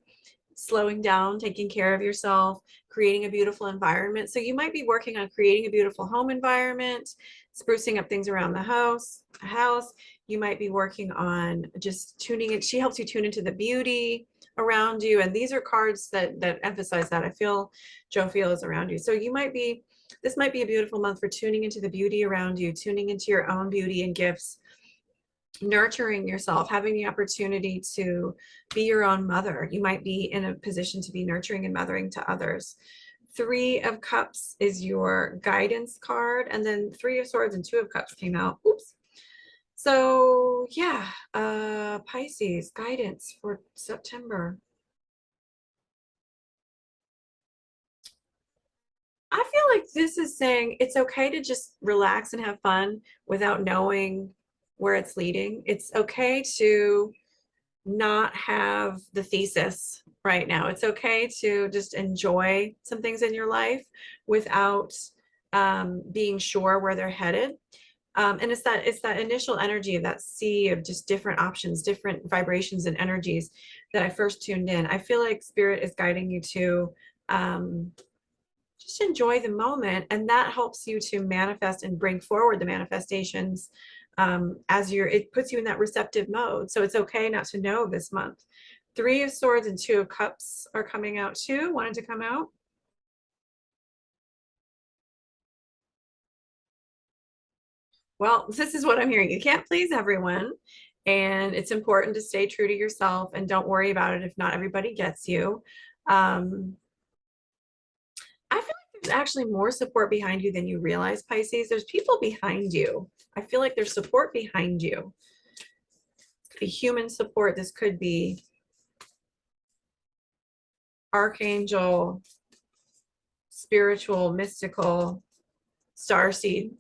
slowing down, taking care of yourself, creating a beautiful environment. So you might be working on creating a beautiful home environment, sprucing up things around the house. You might be working on just tuning it. She helps you tune into the beauty around you. And these are cards that emphasize that. I feel Jophiel is around you. So this might be a beautiful month for tuning into the beauty around you, tuning into your own beauty and gifts, nurturing yourself, having the opportunity to be your own mother. You might be in a position to be nurturing and mothering to others. 3 of Cups is your guidance card, and then 3 of Swords and 2 of Cups came out. Oops. So yeah, Pisces, guidance for September. I feel like this is saying it's okay to just relax and have fun without knowing where it's leading. It's okay to not have the thesis right now. It's okay to just enjoy some things in your life without being sure where they're headed. And it's that initial energy of that sea of just different options, different vibrations and energies that I first tuned in. I feel like Spirit is guiding you to Just enjoy the moment, and that helps you to manifest and bring forward the manifestations as it puts you in that receptive mode. So it's okay not to know this month. Three of Swords and Two of Cups are coming out too, wanted to come out. Well, this is what I'm hearing. You can't please everyone, and it's important to stay true to yourself, and don't worry about it if not everybody gets you. I feel like there's actually more support behind you than you realize, Pisces. There's people behind you. I feel like there's support behind you. This could be human support. This could be archangel, spiritual, mystical, starseed,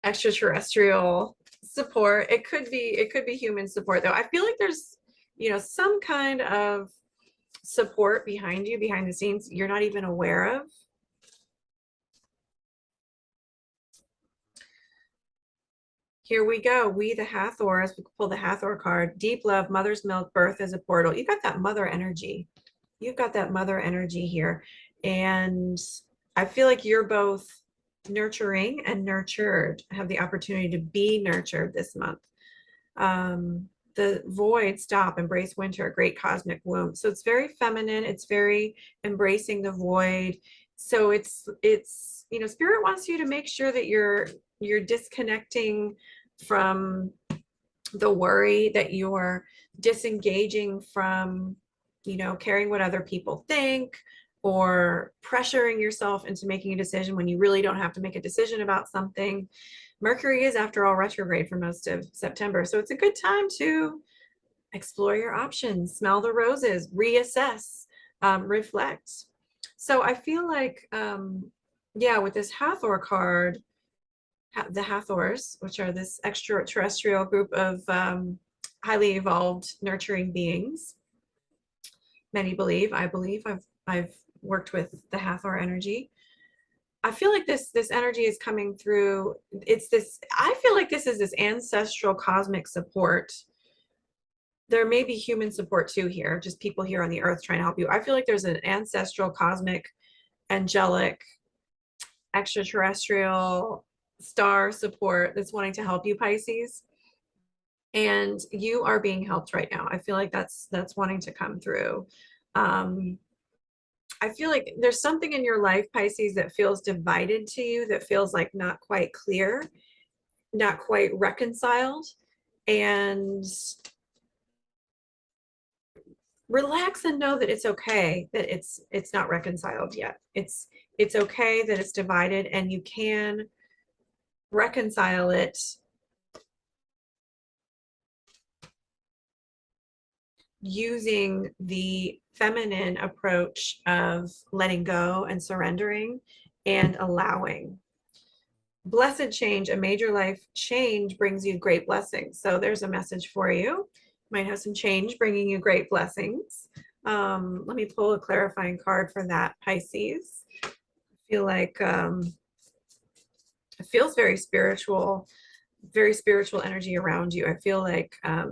extraterrestrial support. It could be human support though. I feel like there's, some kind of support behind you, behind the scenes, you're not even aware of. Here we go. We the Hathors. We pull the Hathor card. Deep love, mother's milk, birth is a portal. You've got that mother energy. You've got that mother energy here. And I feel like you're both nurturing and nurtured. Have the opportunity to be nurtured this month. The void, stop, embrace winter, great cosmic womb. So it's very feminine. It's very embracing the void. So it's spirit wants you to make sure that you're disconnecting from the worry, that you're disengaging from, caring what other people think, or pressuring yourself into making a decision when you really don't have to make a decision about something. Mercury is, after all, retrograde for most of September. So it's a good time to explore your options, smell the roses, reassess, reflect. So I feel like, with this Hathor card, the Hathors, which are this extraterrestrial group of highly evolved, nurturing beings. Many believe, I've worked with the Hathor energy. I feel like this energy is coming through. I feel like this is this ancestral cosmic support. There may be human support too here, just people here on the earth trying to help you. I feel like there's an ancestral, cosmic, angelic, extraterrestrial star support that's wanting to help you, Pisces. And you are being helped right now. I feel like that's wanting to come through. I feel like there's something in your life, Pisces, that feels divided to you, that feels like not quite clear, not quite reconciled. And relax and know that it's okay that it's not reconciled yet. It's okay that it's divided, and you can reconcile it using the feminine approach of letting go and surrendering and allowing. Blessed change, a major life change brings you great blessings. So there's a message for you. Might have some change bringing you great blessings. Let me pull a clarifying card for that, Pisces. I feel like it feels very spiritual energy around you. I feel like a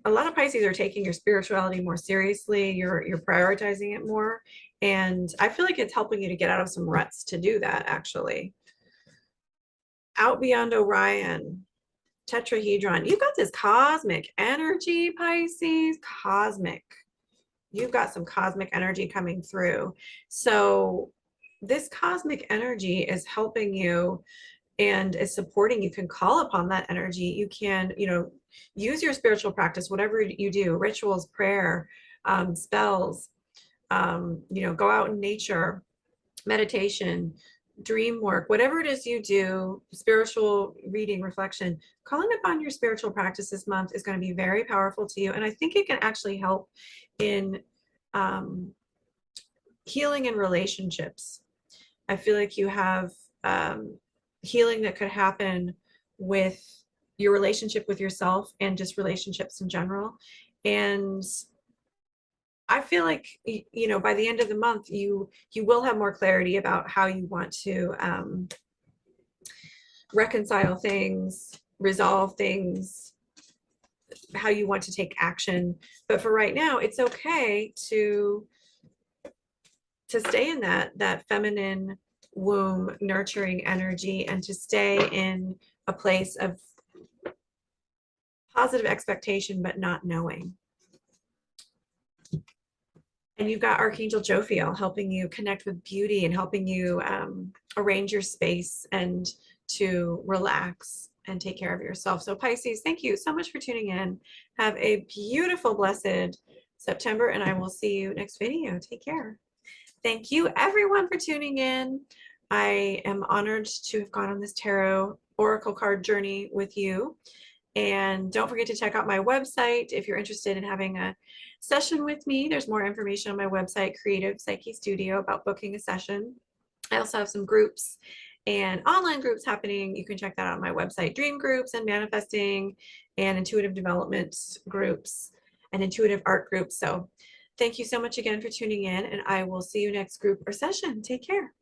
lot of Pisces are taking your spirituality more seriously. You're prioritizing it more, and I feel like it's helping you to get out of some ruts to do that. Actually, out beyond Orion, tetrahedron. You've got this cosmic energy, Pisces. Cosmic. You've got some cosmic energy coming through. So this cosmic energy is helping you and is supporting. You can call upon that energy. You can, use your spiritual practice, whatever you do, rituals, prayer, spells, go out in nature, meditation, dream work, whatever it is you do, spiritual reading, reflection, calling upon your spiritual practice this month is going to be very powerful to you. And I think it can actually help in healing in relationships. I feel like you have healing that could happen with your relationship with yourself and just relationships in general. And I feel like, by the end of the month, you will have more clarity about how you want to reconcile things, resolve things, how you want to take action. But for right now, it's okay to to stay in that feminine womb nurturing energy, and to stay in a place of positive expectation but not knowing. And you've got Archangel Jophiel helping you connect with beauty and helping you arrange your space and to relax and take care of yourself. So Pisces, thank you so much for tuning in. Have a beautiful, blessed September, and I will see you next video. Take care. Thank you everyone for tuning in. I am honored to have gone on this tarot oracle card journey with you. And don't forget to check out my website if you're interested in having a session with me. There's more information on my website, Creative Psyche Studio, about booking a session. I also have some groups and online groups happening. You can check that out on my website, dream groups and manifesting and intuitive development groups and intuitive art groups. So thank you so much again for tuning in, and I will see you next group or session. Take care.